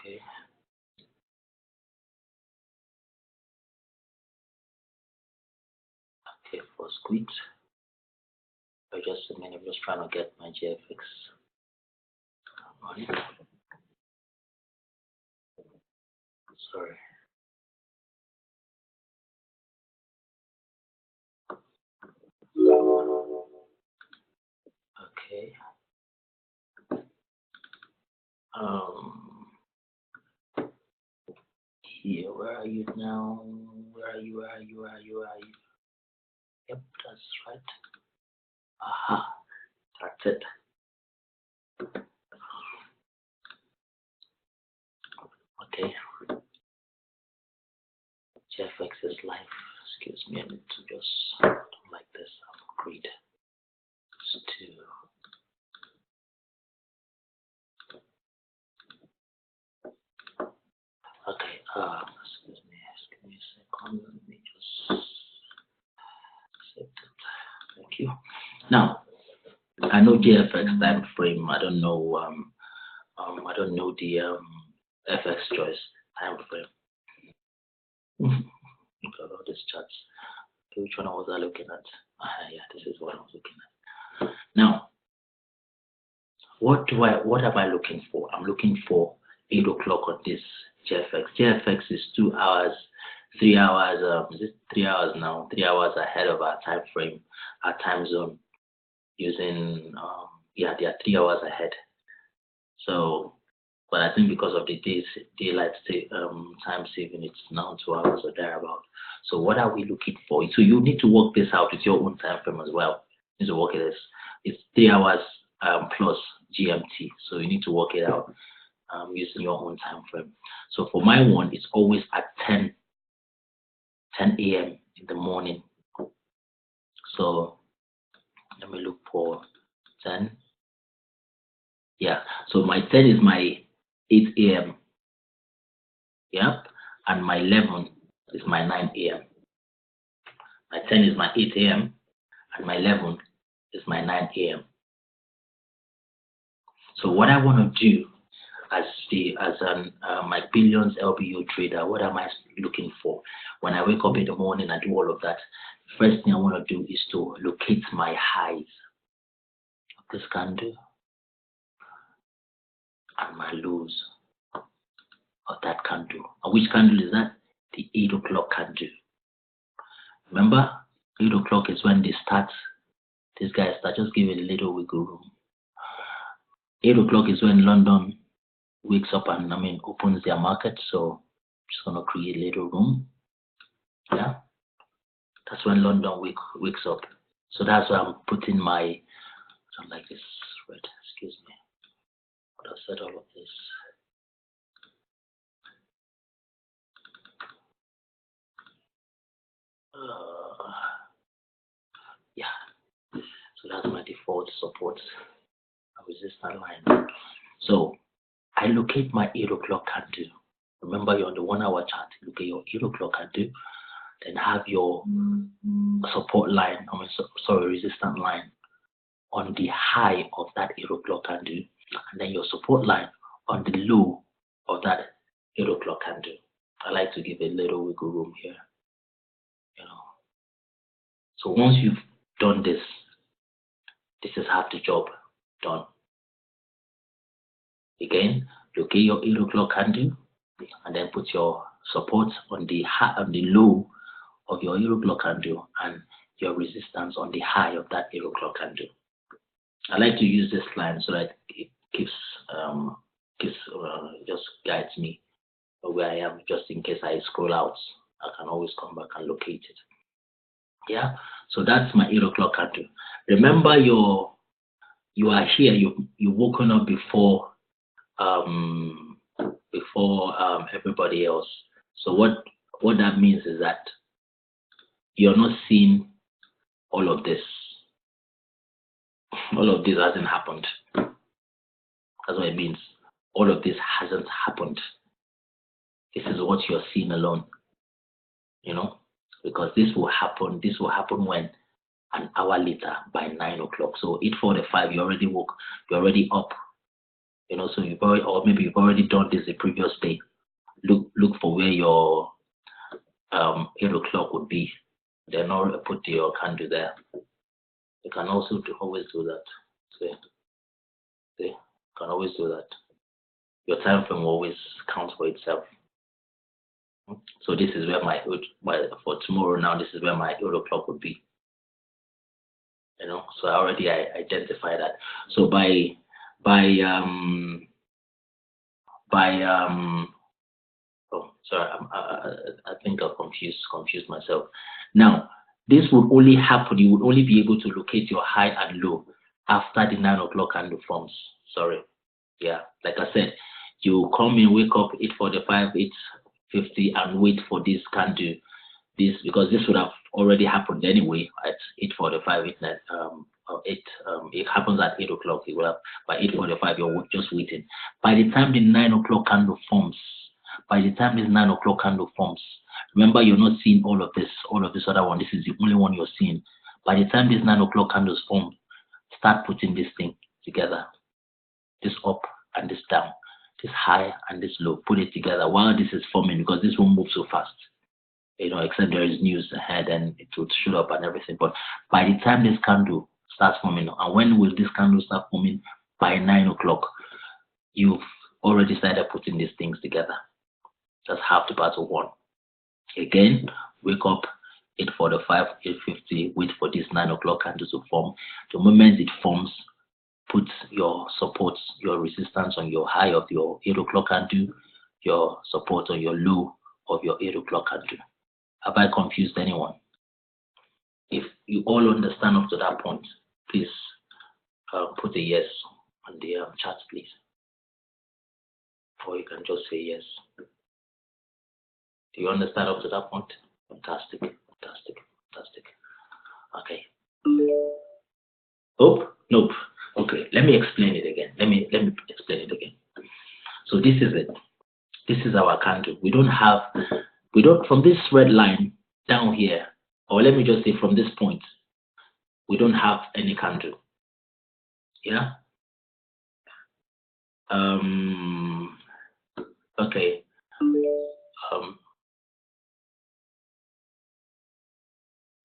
[SPEAKER 1] Okay. Okay, for squid. Just a minute, I'm just trying to get my GFX on. Sorry. Okay. Here, where are you now? Where are you? Yep, that's right. Aha, that's it. Okay. GFX is live. Excuse me, I need to just like this. Upgrade to. Okay. Excuse me. Give me a second. Let me just set it. Thank you. Now, I know GFX time frame. I don't know. I don't know the FX choice time frame. Look at all these charts. Okay, which one was I looking at? Yeah, this is what I was looking at. Now, what am I looking for? I'm looking for 8 o'clock on this GFX. GFX is 2 hours, 3 hours. Is it 3 hours now? 3 hours ahead of our time frame, our time zone, using Yeah, they are 3 hours ahead. So, but I think because of the daylight time saving, it's now 2 hours or thereabout. So what are we looking for? So you need to work this out with your own time frame as well. You need to work it as it's 3 hours plus GMT. So you need to work it out using your own time frame. So for my one, it's always at 10 a.m. in the morning. So let me look for 10. Yeah, so my 10 is my 8 a.m. Yeah, and my 11 is my 9 a.m. My 10 is my 8 a.m. and my 11 is my 9 a.m. So what I want to do as my billions LBO trader, what am I looking for? When I wake up in the morning and do all of that, first thing I want to do is to locate my highs of this candle and my lows of that candle. And which candle is that? The 8 o'clock candle. Remember, 8 o'clock is when they start. These guys start, just give it a little wiggle room. 8 o'clock is when London wakes up and opens their market. So I'm just gonna create a little room. Yeah, that's when London wakes up. So that's why I'm putting my, I don't like this red, excuse me. But I've said all of this. Yeah, so that's my default support resistance line. So I locate my 8 o'clock candle. Remember, you're on the 1 hour chart. Look at your 8 o'clock candle. Then have your support line, resistance line on the high of that 8 o'clock candle, and then your support line on the low of that 8 o'clock candle. I like to give a little wiggle room here, So once you've done this, this is half the job done. Again, locate your 8 o'clock candle, and then put your support on the low of your 8 o'clock candle and your resistance on the high of that 8 o'clock candle. I like to use this line so that it just guides me where I am, just in case I scroll out. I can always come back and locate it. Yeah, so that's my 8 o'clock candle. Remember, you are here. You've woken up before everybody else. So what that means is that you're not seeing all of this. All of this hasn't happened. That's what it means. All of this hasn't happened. This is what you're seeing alone. Because this will happen. This will happen when an hour later by 9 o'clock. So 8:45, you already woke. You're already up. So you've already, or maybe you've already done this the previous day. Look for where your 8 o'clock would be. Then put your candle there. You can also always do that. See, you can always do that. Your time frame will always count for itself. So this is where for tomorrow now, this is where my 8 o'clock would be. So I already identify that. So I think I've confused myself. Now, this would only happen, you would only be able to locate your high and low after the 9 o'clock candle forms. Sorry. Yeah, like I said, you come in, wake up 8:45, 8:50, and wait for this candle. Because this would have already happened anyway at 8:45, it happens at 8 o'clock. It will have, by 8:45, you're just waiting. By the time the 9 o'clock candle forms, remember, you're not seeing all of this other one. This is the only one you're seeing. By the time this 9 o'clock candles form, start putting this thing together. This up and this down, this high and this low. Put it together while this is forming, because this won't move so fast. Except there is news ahead and it will shoot up and everything. But by the time this candle starts forming, and when will this candle start forming? By 9 o'clock, you've already started putting these things together. That's half the battle won. Again, wake up 8:45, 8:50, wait for this 9 o'clock candle to form. The moment it forms, put your support, your resistance on your high of your 8 o'clock candle, your support on your low of your 8 o'clock candle. Have I confused anyone? If you all understand up to that point, please put a yes on the chat, please. Or you can just say yes. Do you understand up to that point? Fantastic, fantastic, fantastic. Okay. Oh, nope. Okay, let me explain it again. Let me explain it again. So this is it. This is our candle. We don't from this red line down here, or let me just say from this point, we don't have any candle. Yeah. Okay.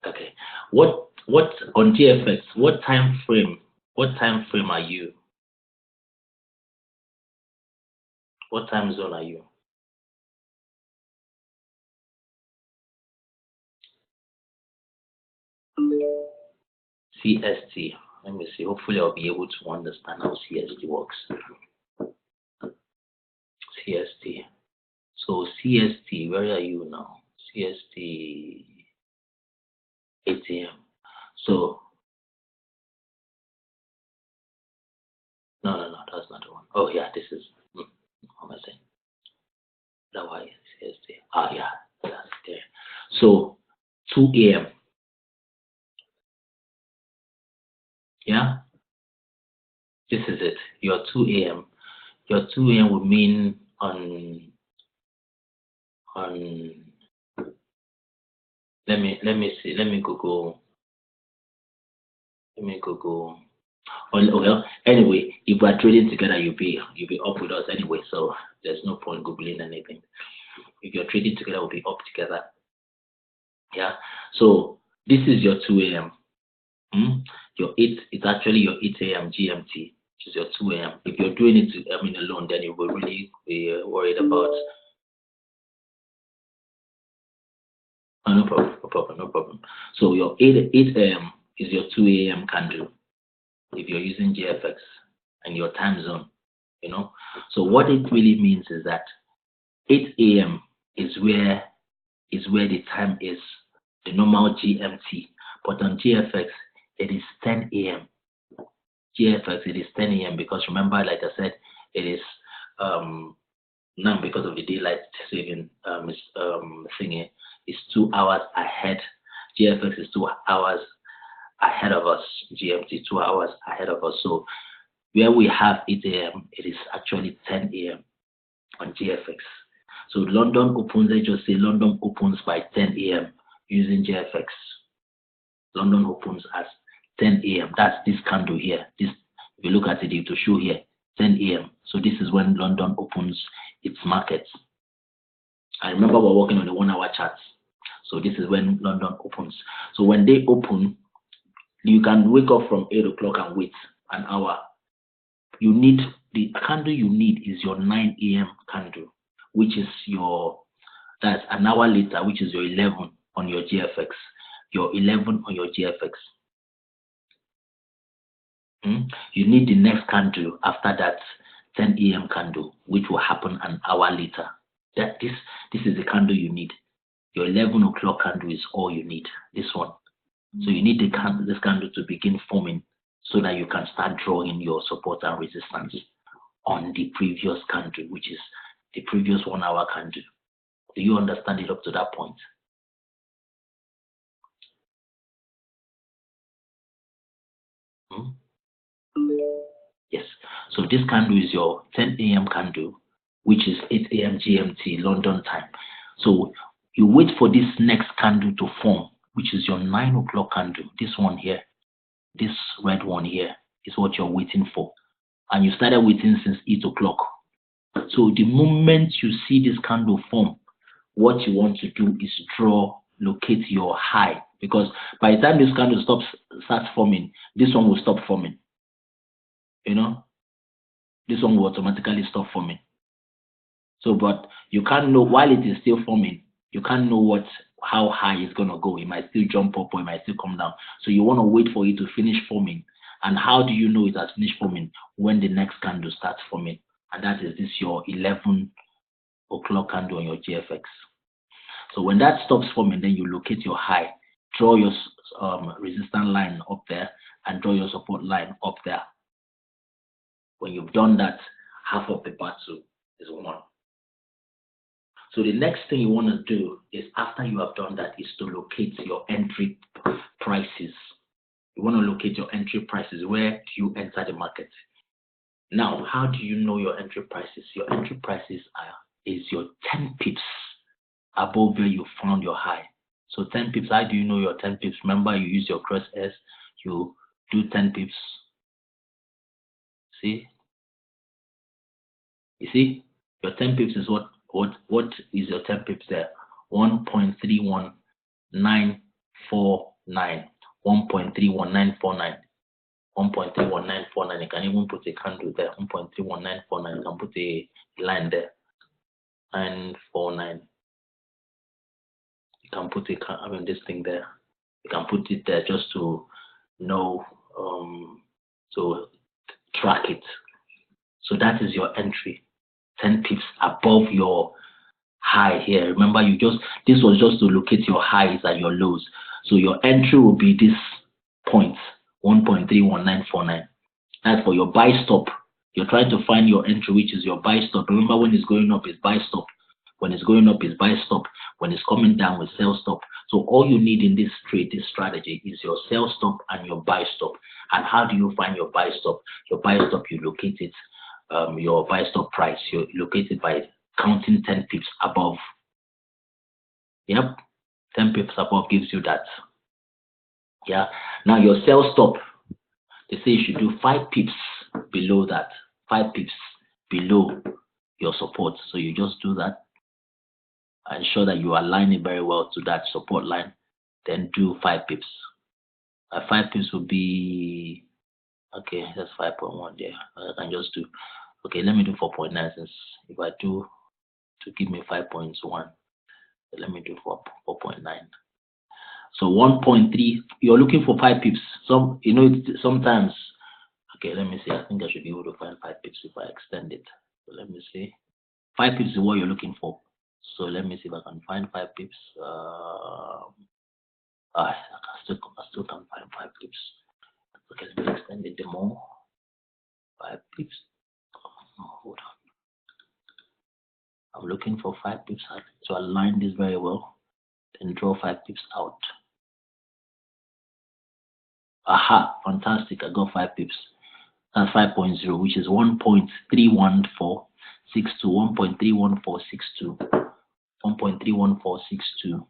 [SPEAKER 1] Okay. What on GFX? What time frame? What time frame are you? What time zone are you? CST. Let me see. Hopefully, I'll be able to understand how CST works. CST. So CST, where are you now? CST 8 a.m. So no, that's not the one. Oh yeah, this is. How am I saying? That why CST. Ah yeah, that's there. So 2 a.m. Yeah, this is it. Your 2 a.m. Your 2 a.m. would mean on. Let me see. Let me Google. Well, anyway, if we're trading together, you'll be up with us anyway. So there's no point googling anything. If you're trading together, we'll be up together. Yeah. So this is your 2 a.m. Your 8. It's actually your 8 a.m. GMT, which is your 2 a.m. If you're doing it alone, then you will really be worried about. Oh, no problem. So your 8 a.m. is your 2 a.m. candle if you're using GFX and your time zone, So what it really means is that 8 a.m. is where the time is, the normal GMT. But on GFX, it is 10 a.m. GFX, it is 10 a.m. because remember, like I said, it is now because of the daylight saving thingy, is 2 hours ahead. GFX is 2 hours ahead of us. GMT 2 hours ahead of us. So where we have 8 a.m., it is actually 10 a.m. on GFX. So London opens, let's just say London opens by 10 a.m. using GFX. London opens at 10 a.m. That's this candle here. This, if you look at it, it will show here 10 a.m. So this is when London opens its markets. I remember we're working on the 1 hour charts. So this is when London opens. So when they open, you can wake up from 8 o'clock and wait an hour. You need the candle you need is your 9 a.m. candle, which is that's an hour later, which is your 11 on your GFX. Your 11 on your GFX. You need the next candle after that 10 a.m. candle, which will happen an hour later. This is the candle you need. Your 11 o'clock candle is all you need. This one. So you need this candle to begin forming so that you can start drawing your support and resistance on the previous candle, which is the previous 1 hour candle. Do you understand it up to that point? Yes. So this candle is your 10 a.m. candle, which is 8 a.m. GMT London time. So you wait for this next candle to form, which is your 9 o'clock candle. This one here, this red one here is what you're waiting for. And you started waiting since 8 o'clock. So the moment you see this candle form, what you want to do is locate your high. Because by the time this candle starts forming, this one will stop forming. This one will automatically stop forming. So, but you can't know while it is still forming, you can't know how high it's gonna go. It might still jump up or it might still come down. So you want to wait for it to finish forming. And how do you know it has finished forming? When the next candle starts forming, and that is this your 11 o'clock candle on your GFX. So when that stops forming, then you locate your high, draw your resistance line up there, and draw your support line up there. When you've done that, half of the battle is won. So the next thing you want to do is, after you have done that, is to locate your entry prices. You want to locate your entry prices. Where do you enter the market? Now, how do you know your entry prices? Your entry prices is your 10 pips above where you found your high. So 10 pips, how do you know your 10 pips? Remember, you use your cross S, you do 10 pips. See? You see? Your 10 pips is what is your 10 pips there? 1.31949. 1.31949. 1.31949. You can even put a candle there. 1.31949. You can put a line there. 949. You can put this thing there. You can put it there just to know, to track it. So that is your entry. 10 pips above your high here. Remember, this was just to locate your highs and your lows. So your entry will be this point, 1.31949. That's for your buy stop. You're trying to find your entry, which is your buy stop. Remember, when it's going up, it's buy stop. When it's going up, it's buy stop. When it's coming down, it's sell stop. So all you need in this trade, this strategy, is your sell stop and your buy stop. And how do you find your buy stop? Your buy stop, you locate it. Your buy stop price, you locate it by counting 10 pips above. Yep, 10 pips above gives you that. Yeah. Now your sell stop, they say you should do 5 pips below that. 5 pips below your support. So you just do that. Ensure that you align it very well to that support line. Then do 5 pips. 5 pips will be, okay, that's 5.1 there. I can just do, okay, let me do 4.9, since if I do to give me 5.1, let me do 4.9. So 1.3, you're looking for 5 pips. Sometimes, okay, let me see. I think I should be able to find 5 pips if I extend it. So let me see. 5 pips is what you're looking for. So let me see if I can find 5 pips. I still can find 5 pips. Okay, let me extend it more. 5 pips. Oh, hold on. I'm looking for 5 pips to align this very well. Then draw 5 pips out. Aha, fantastic. I got 5 pips. That's 5.0, which is 1.31462. 1.31462. 1.31462.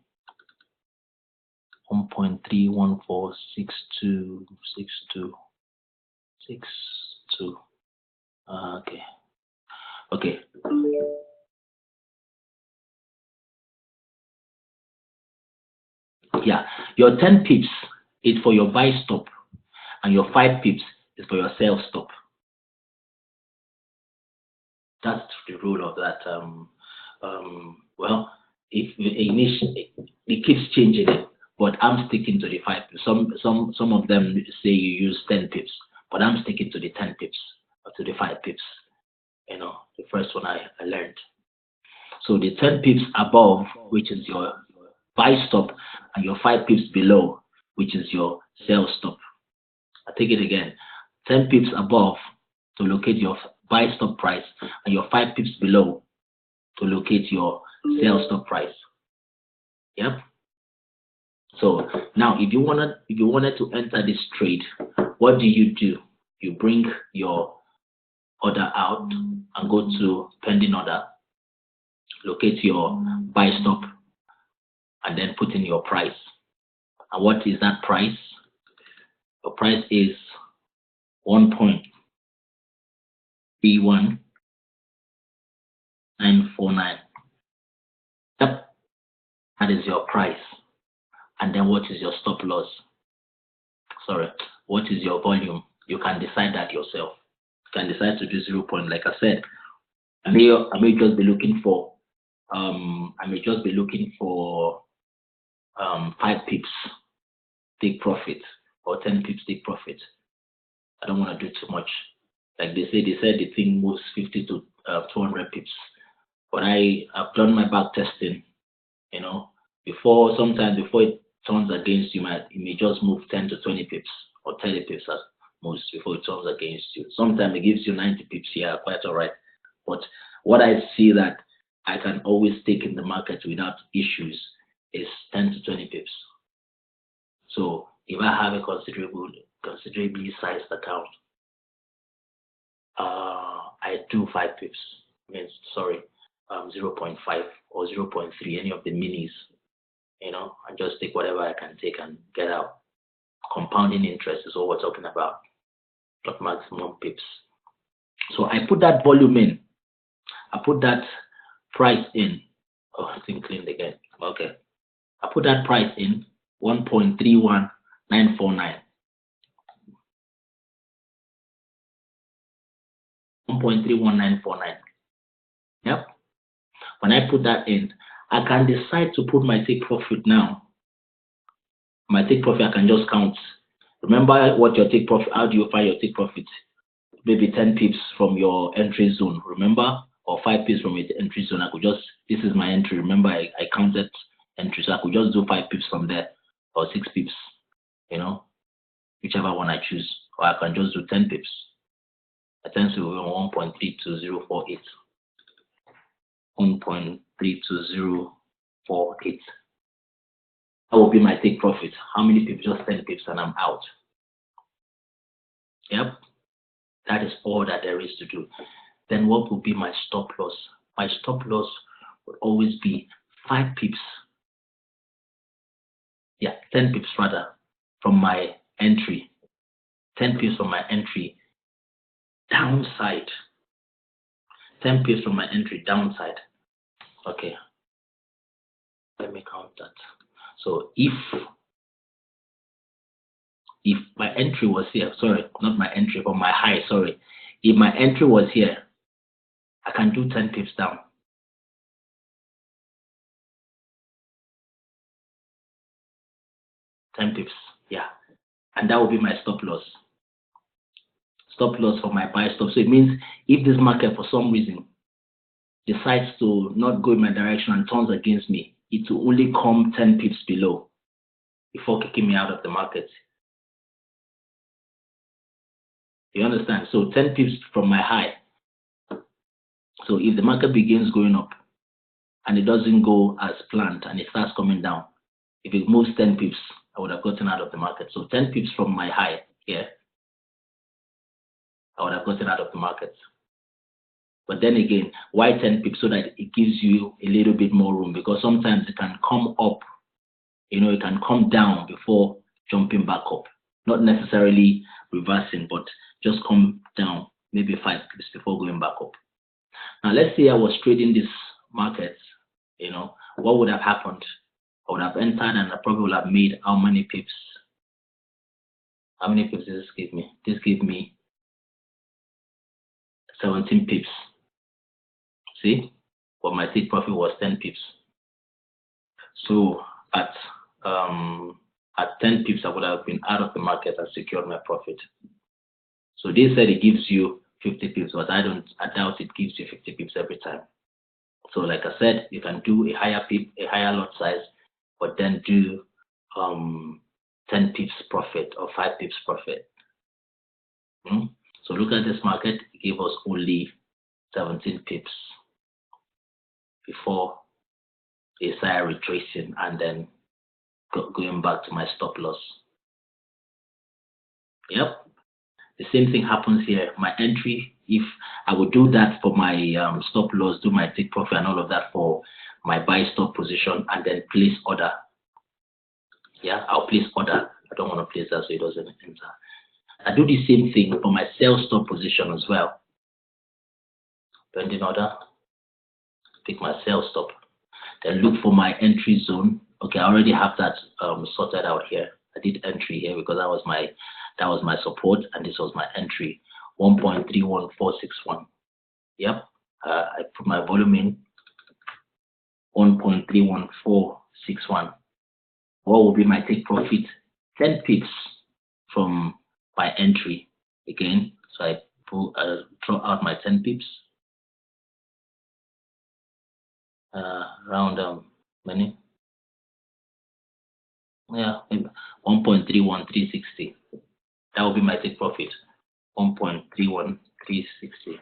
[SPEAKER 1] 1.31462. 62. Okay. Okay. Yeah, your 10 pips is for your buy stop, and your 5 pips is for your sell stop. That's the rule of that. Well, if it keeps changing it, but I'm sticking to the 5 pips. Some of them say you use 10 pips, but I'm sticking to the 10 pips or to the 5 pips. You know, the first one I learned. So the 10 pips above, which is your buy stop, and your 5 pips below, which is your sell stop. I take it again. 10 pips above to locate your buy stop price, and your 5 pips below to locate your sell stop price. Yep. So now, if you wanted to enter this trade, what do? You bring your order out and go to pending order, locate your buy stop, and then put in your price. And what is that price? Your price is 1.31949. Yep, that is your price. And then what is your stop loss? Sorry, what is your volume? You can decide that yourself. You can decide to do 0. Like I said, I may just be looking for 5 pips take profit, or 10 pips take profit. I don't want to do too much. Like they said the thing moves 50 to 200 pips. But I've done my back testing, you know, sometimes before it turns against you, it may just move 10 to 20 pips or 30 pips at most before it turns against you. Sometimes it gives you 90 pips, yeah, quite all right. But what I see that I can always take in the market without issues is 10 to 20 pips. So if I have a considerably sized account, I do 5 pips. Means sorry, 0.5 or 0.3, any of the minis, you know, and just take whatever I can take and get out. Compounding interest is what we're talking about, not maximum pips. So I put that volume in. I put that price in. Oh, it's been cleaned again. Okay. I put that price in 1.31949. 1.31949. Yep. When I put that in, I can decide to put my take profit now. My take profit, I can just count. Remember what your take profit, how do you find your take profit? Maybe 10 pips from your entry zone, remember? Or 5 pips from your entry zone. I could just, this is my entry. Remember, I counted entries. So I could just do 5 pips from there or 6 pips, you know, whichever one I choose. Or I can just do 10 pips. I tend to 1.32048. 1.32048. That will be my take profit. How many pips? Just 10 pips and I'm out. Yep. That is all that there is to do. Then what will be my stop loss? My stop loss would always be 5 pips. Yeah, 10 pips rather from my entry. 10 pips from my entry downside. 10 pips from my entry downside. Okay. Let me count that. So if my entry was here, sorry, not my entry, but my high, sorry. If my entry was here, I can do 10 pips down. 10 pips, yeah. And that will be my stop loss. Stop loss for my buy stop. So it means if this market for some reason decides to not go in my direction and turns against me, it will only come 10 pips below before kicking me out of the market. You understand? So 10 pips from my high. So if the market begins going up and it doesn't go as planned and it starts coming down, if it moves 10 pips, I would have gotten out of the market. So 10 pips from my high here, I would have gotten out of the market. But then again, why 10 pips? So that it gives you a little bit more room, because sometimes it can come up, you know, it can come down before jumping back up. Not necessarily reversing, but just come down maybe 5 pips before going back up. Now, let's say I was trading this market, you know, what would have happened? I would have entered and I probably would have made how many pips? How many pips does this give me? This gave me 17 pips. See? But my take profit was 10 pips. So at 10 pips, I would have been out of the market and secured my profit. So they said it gives you 50 pips, but I doubt it gives you 50 pips every time. So like I said, you can do a higher lot size, but then do 10 pips profit or 5 pips profit. So look at this market, it gave us only 17 pips before they started retracing and then going back to my stop loss. Yep. The same thing happens here. My entry, if I would do that for my stop loss, do my take profit and all of that for my buy stop position, and then place order. Yeah, I'll place order. I don't want to place that so it doesn't enter. I do the same thing for my sell stop position as well. Pending order, pick my sell stop. Then look for my entry zone. Okay, I already have that sorted out here. I did entry here because that was my support and this was my entry, 1.31461. Yep, I put my volume in 1.31461. What will be my take profit? 10 pips from my entry. again. So I draw out my 10 pips around many. Yeah, 1.31360. That will be my take profit. 1.31360.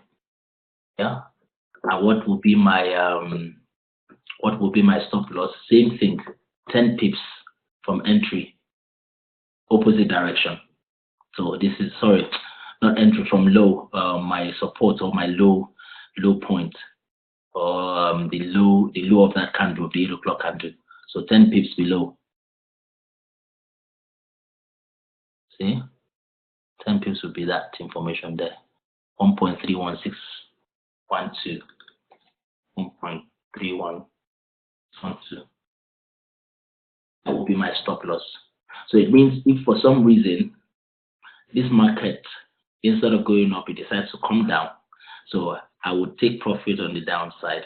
[SPEAKER 1] Yeah. And what will be my stop loss? Same thing. 10 pips from entry, opposite direction. So this is, sorry, not entry, from low, my support or my low point, or the low of that candle, the 8 o'clock candle. So 10 pips below. See, 10 pips will be that information there. 1.31612. 1.3112. That will be my stop loss. So it means if for some reason this market, instead of going up, it decides to come down, so I would take profit on the downside.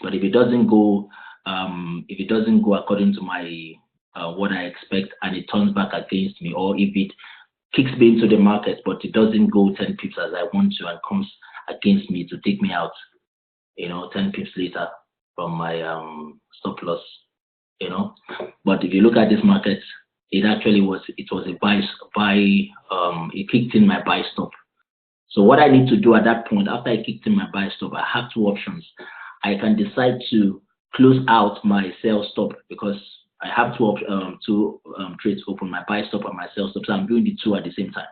[SPEAKER 1] But if it doesn't go, according to my what I expect, and it turns back against me, or if it kicks me into the market but it doesn't go 10 pips as I want to and comes against me to take me out, 10 pips later from my stop loss, But if you look at this market, it actually was a buy, it kicked in my buy stop. So what I need to do at that point, after I kicked in my buy stop, I have two options. I can decide to close out my sell stop, because I have two trades open, my buy stop and my sell stop. So I'm doing the two at the same time.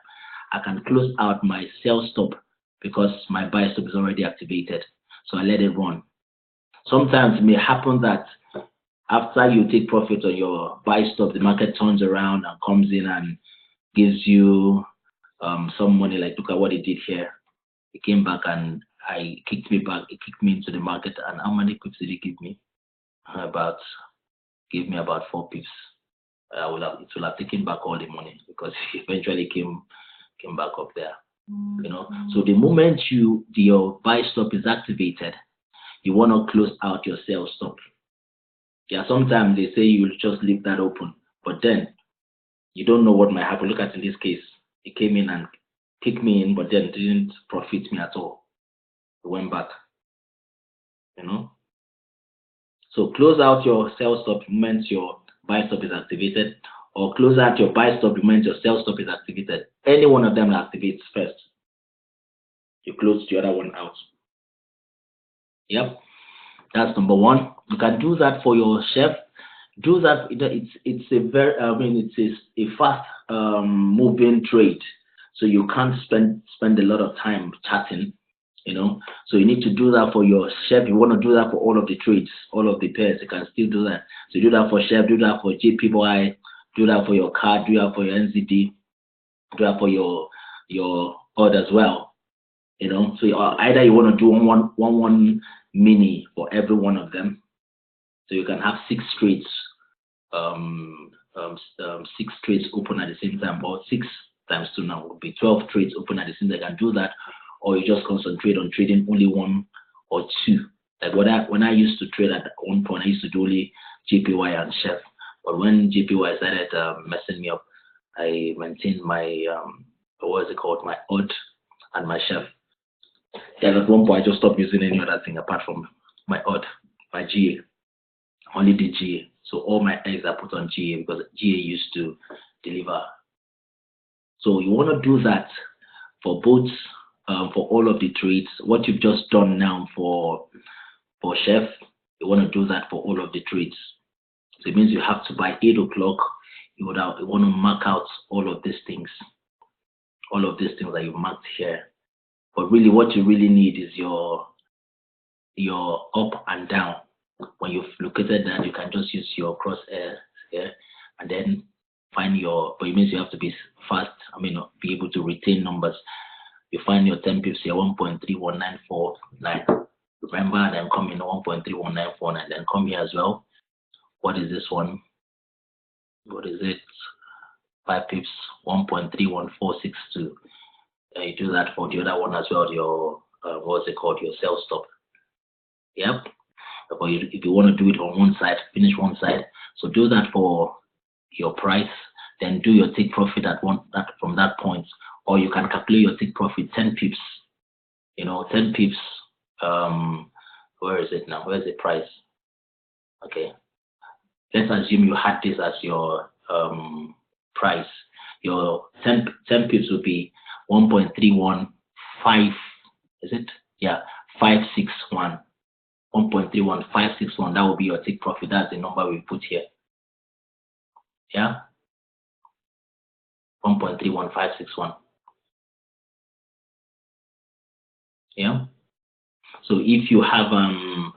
[SPEAKER 1] I can close out my sell stop because my buy stop is already activated. So I let it run. Sometimes it may happen that after you take profit on your buy stop, the market turns around and comes in and gives you some money. Like, look at what it did here. It came back and it kicked me into the market. And how many pips did it give me? Gave me about 4 pips. It will have taken back all the money, because it eventually came back up there. So the moment your buy stop is activated, you want to close out your sell stop. Yeah, sometimes they say you'll just leave that open, but then you don't know what might happen. Look at, in this case, it came in and kicked me in, but then didn't profit me at all. It went back. So close out your sell stop the moment your buy stop is activated, or close out your buy stop the moment your sell stop is activated. Any one of them activates first, you close the other one out. Yep, that's number one. You can do that for your chef. Do that. It's a very, it's a fast moving trade, so you can't spend a lot of time chatting. So you need to do that for your chef. You want to do that for all of the trades, all of the pairs. You can still do that. So do that for chef, do that for JPY, do that for your card, do that for your NZD, do that for your odd as well. So either you want to do one mini for every one of them, so you can have 6 trades, 6 trades open at the same time, or 6 times 2 now would be 12 trades open at the same time. You can do that, or you just concentrate on trading only 1 or 2. Like when I used to trade at one point, I used to do only JPY and chef. But when JPY started messing me up, I maintained my my odd and my chef. Yeah, at one point I just stopped using any other thing apart from my odd, my GA. Only the GA. So all my eggs are put on GA, because GA used to deliver. So you want to do that for both, for all of the trades. What you've just done now for chef, you want to do that for all of the trades. So it means you have to, by 8 o'clock, you want to mark out all of these things that you've marked here. But really, what you really need is your up and down. When you've located that, you can just use your crosshairs here and then find but it means you have to be fast. Be able to retain numbers. You find your 10 pips here, 1.31949. Remember, and then come in 1.31949, and then come here as well. What is this one? What is it? 5 pips, 1.31462. You do that for the other one as well. Your what's it called? Your sell stop. Yep. But if you want to do it on one side, finish one side. So do that for your price. Then do your take profit from that point or you can calculate your take profit 10 pips. 10 pips. Where is it now? Where is the price? Okay. Let's assume you had this as your price. Your 10 pips would be 1.315. Is it? Yeah, 561. 1.31561. That will be your take profit. That's the number we put here. Yeah. 1.31561. Yeah. So if you have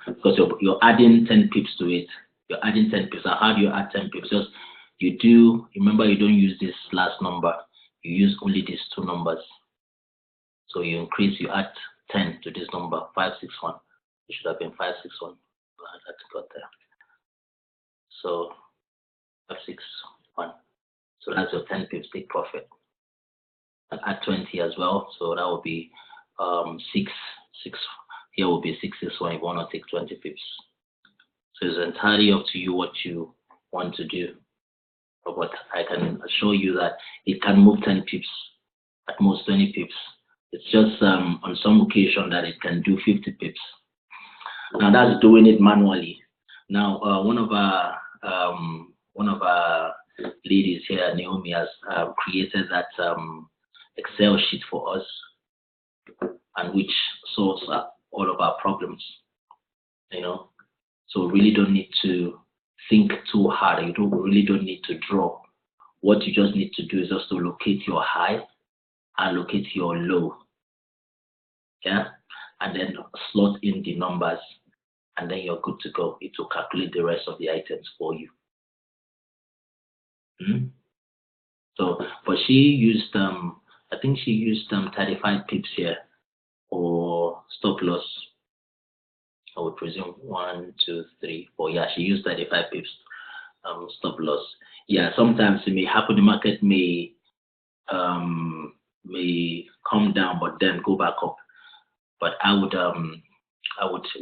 [SPEAKER 1] because you're adding 10 pips to it, you're adding 10 pips. How do you add 10 pips? Just remember you don't use this last number. You use only these two numbers. So you add 10 to this number, 561. It should have been 561. That got there. So 561. So that's your 10 pips take profit. And add 20 as well. So that will be 6. Here will be 661 if you want to take 20 pips. So it's entirely up to you what you want to do. But I can assure you that it can move 10 pips, at most 20 pips. It's just on some occasion that it can do 50 pips. Now that's doing it manually. Now one of our ladies here, Naomi, has created that Excel sheet for us, and which solves all of our problems. So we really don't need to think too hard. You really don't need to draw. What you just need to do is just to locate your high and locate your low. Yeah, and then slot in the numbers, and then you're good to go. It will calculate the rest of the items for you. So, but she used I think she used 35 pips here or stop loss. I would presume 1, 2, 3, 4. Yeah, she used 35 pips stop loss. Yeah, sometimes it may happen. The market may come down but then go back up. But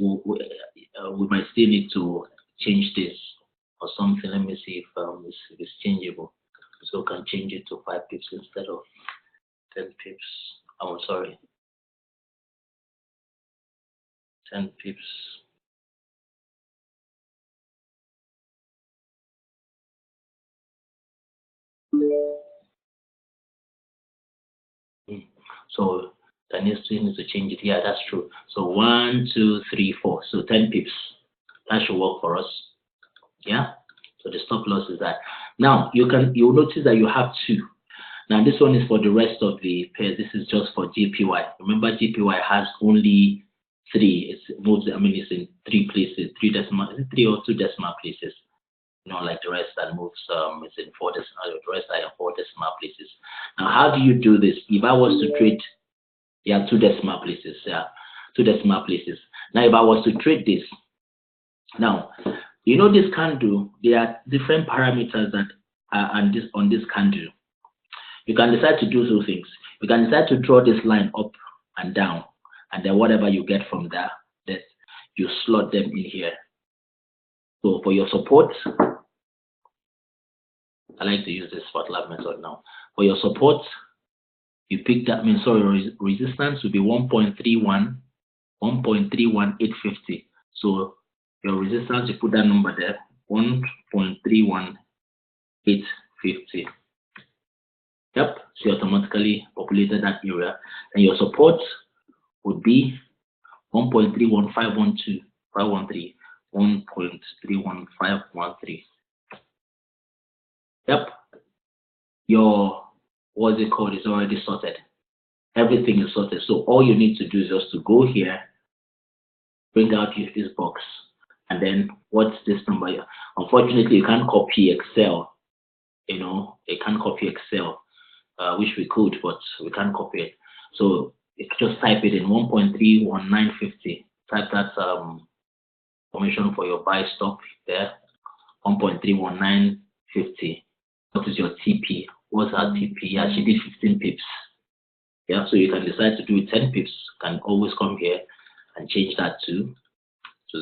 [SPEAKER 1] we might still need to change this or something. Let me see if it's changeable. So we can change it to 5 pips instead of 10 pips. I'm sorry. 10 pips. So the next thing is to change it. Yeah, that's true. So 1, 2, 3, 4. So 10 pips. That should work for us. Yeah. So the stop loss is that. Now you'll notice that you have 2. Now this one is for the rest of the pairs. This is just for JPY. Remember, JPY has only 3. It's in 3 places, 3 decimal, is it 3 or 2 decimal places? Like the rest that moves, it's in 4 decimal. The rest are in 4 decimal places. Now, how do you do this? If I was to trade, 2 decimal places. Yeah, 2 decimal places. Now, if I was to trade this, now, this candle, there are different parameters that are on this candle. You can decide to do 2 things. You can decide to draw this line up and down, and then whatever you get from there, that you slot them in here. So for your support, I like to use this spot lab method now. For your support, you pick that. Resistance will be 1.31, 1.31850. So your resistance, you put that number there, 1.31850. Yep. So you automatically populated that area, and your support would be 1.31513, 1.31513. Yep. Your what's it called is already sorted. Everything is sorted. So all you need to do is just to go here, bring out this box, and then what's this number? Unfortunately, you can't copy Excel. You can't copy Excel. Wish we could, but we can't copy it. So you just type it in 1.31950. Type that formation for your buy stop there. 1.31950. What is your TP? What's our TP? Yeah, she did 15 pips. Yeah, so you can decide to do it 10 pips. Can always come here and change that to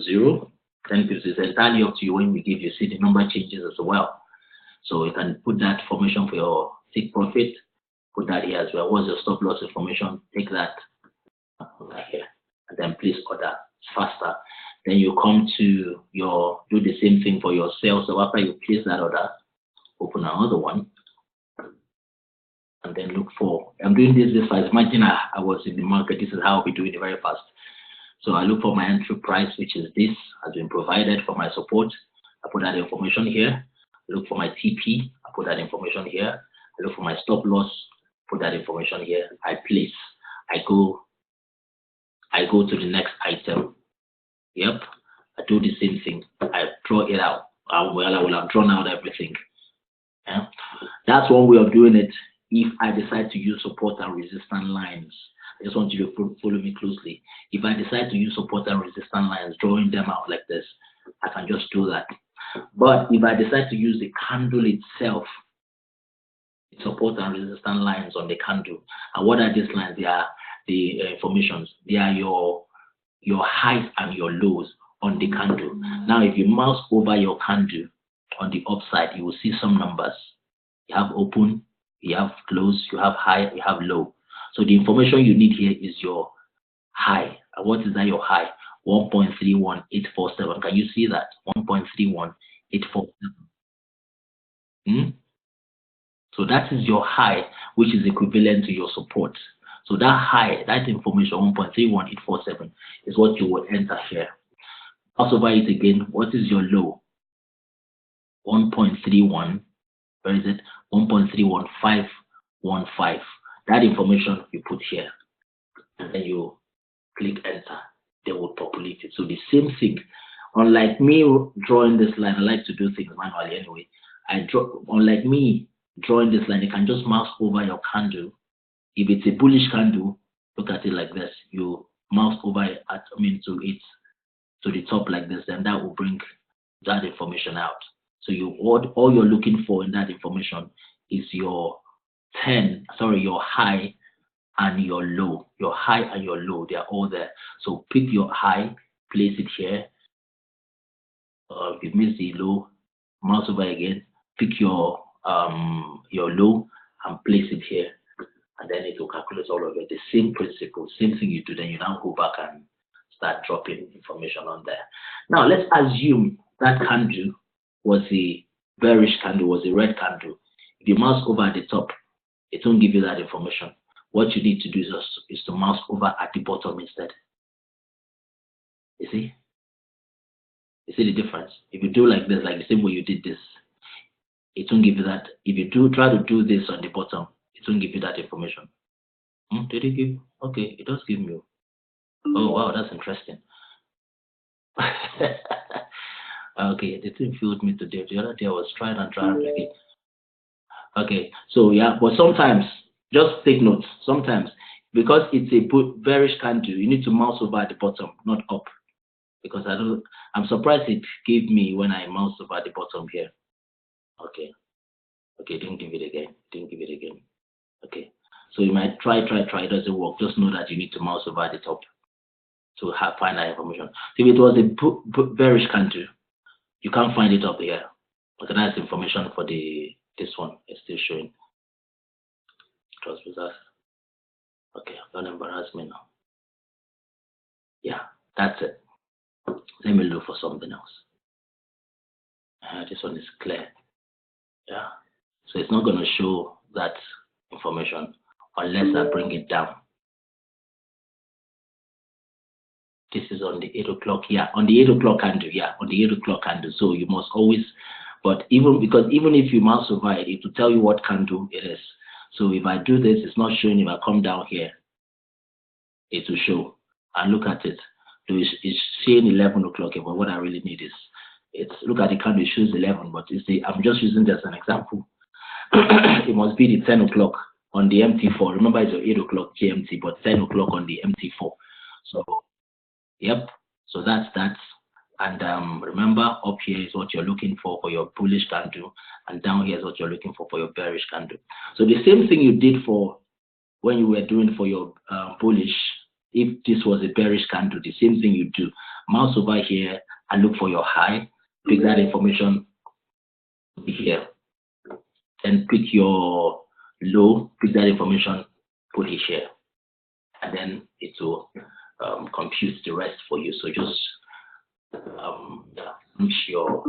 [SPEAKER 1] 0. 10 pips is entirely up to you. When we give you, see the number changes as well. So you can put that formation for your take profit put that here as well. What's your stop loss information? Take that, put that here, and then place order. It's faster. Then you come to do the same thing for your sell. So after you place that order, open another one, and then look for, I'm doing this fast. Imagine I was in the market. This is how I'll be doing it very fast. So I look for my entry price, which is this, has been provided for my support. I put that information here. I look for my TP. I put that information here. I look for my stop loss. Put that information here. I place. I go to the next item. Yep. I do the same thing. I draw it out. I will have drawn out everything. Yeah. That's one way of doing it. If I decide to use support and resistance lines, I just want you to follow me closely. If I decide to use support and resistance lines, drawing them out like this, I can just do that. But if I decide to use the candle itself, support and resistance lines on the candle, and what are these lines? They are the informations. They are your highs and your lows on the candle. Now, if you mouse over your candle on the upside, you will see some numbers. You have open, you have close, you have high, you have low. So the information you need here is your high. And what is that, your high? 1.31847. Can you see that? 1.31847. So that is your high, which is equivalent to your support. So that high, that information, 1.31847, is what you will enter here. Mouse over it again. What is your low? 1.31. Where is it? 1.31515. That information you put here, and then you click enter. They will populate it. So the same thing. Unlike me drawing this line, I like to do things manually anyway. Unlike me drawing this line, you can just mouse over your candle. If it's a bullish candle, look at it like this. You mouse over it to the top like this, and that will bring that information out. So all you're looking for in that information is your high and your low. Your high and your low, they are all there. So pick your high, place it here. If you miss the low, mouse over again, pick your low and place it here, and then it will calculate all of it. The same principle, same thing you do. Then you now go back and start dropping information on there. Now let's assume that candle was a bearish candle, was a red candle. If you mouse over at the top, it won't give you that information. What you need to do is to mouse over at the bottom instead. You see? You see the difference? If you do like this, like the same way you did this, it won't give you that. If you try to do this on the bottom, it won't give you that information. Did it give? Okay, it does give me. Oh wow, that's interesting. Okay, the thing fooled me today. The other day I was trying again. Okay, so yeah, but sometimes, just take note, sometimes, because it's a bearish candle, you need to mouse over at the bottom, not up. Because I'm surprised it gave me when I mouse over at the bottom here. Okay, didn't give it again. Okay, so you might try, it doesn't work. Just know that you need to mouse over at the top to find that information. So if it was a bearish candle, you can't find it up here. Okay, that's information for this one. It's still showing. Trust with us. Okay, don't embarrass me now. Yeah, that's it. Let me look for something else. This one is clear. Yeah, so it's not going to show that information unless I bring it down. This is on the 8 o'clock. Yeah, on the 8 o'clock candle. Yeah, on the 8 o'clock candle. So you must always, but even if you mouse over it, it will tell you what candle it is. So if I do this, it's not showing. If I come down here, it will show. And look at it. So it's saying 11 o'clock. But what I really need is, look at the candle. It shows 11, but I'm just using this as an example. It must be the 10 o'clock on the MT4. Remember, it's 8 o'clock GMT, but 10 o'clock on the MT4. So, yep. So that's that. And remember, up here is what you're looking for your bullish candle, and down here is what you're looking for your bearish candle. So the same thing you did for when you were doing for your bullish. If this was a bearish candle, the same thing you do. Mouse over here and look for your high. Pick that information here. Then pick your low, pick that information, put it here, and then it will compute the rest for you. So just finish your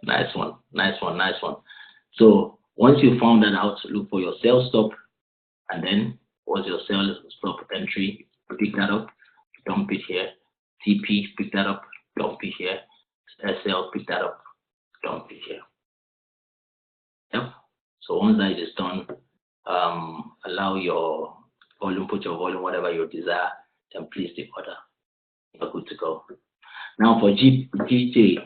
[SPEAKER 1] nice one, nice one, nice one. So once you found that out, look for your sell stop, and then what's your sell stop entry, pick that up, dump it here. TP, pick that up, dump it here. SL, pick that up, dump it here. Yep. So once that is done, allow your volume, put your volume, whatever you desire, then place the order. You're good to go. Now for GJ,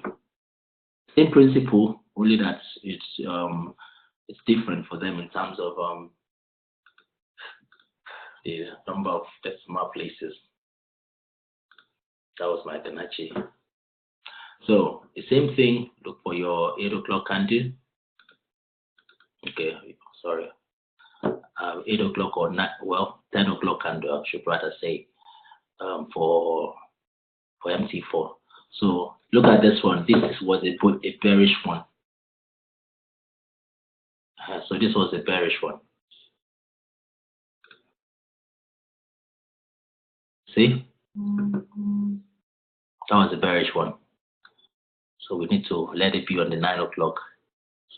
[SPEAKER 1] same principle, only that it's different for them in terms of the number of decimal places. That was my Ganachi. So the same thing, look for your 8 o'clock candle. Okay, sorry. 8 o'clock or 9, well, 10 o'clock candle, I should rather say, for MT4. So look at this one. This was a bearish one. So this was a bearish one. See? That was a bearish one. So we need to let it be on the 9 o'clock.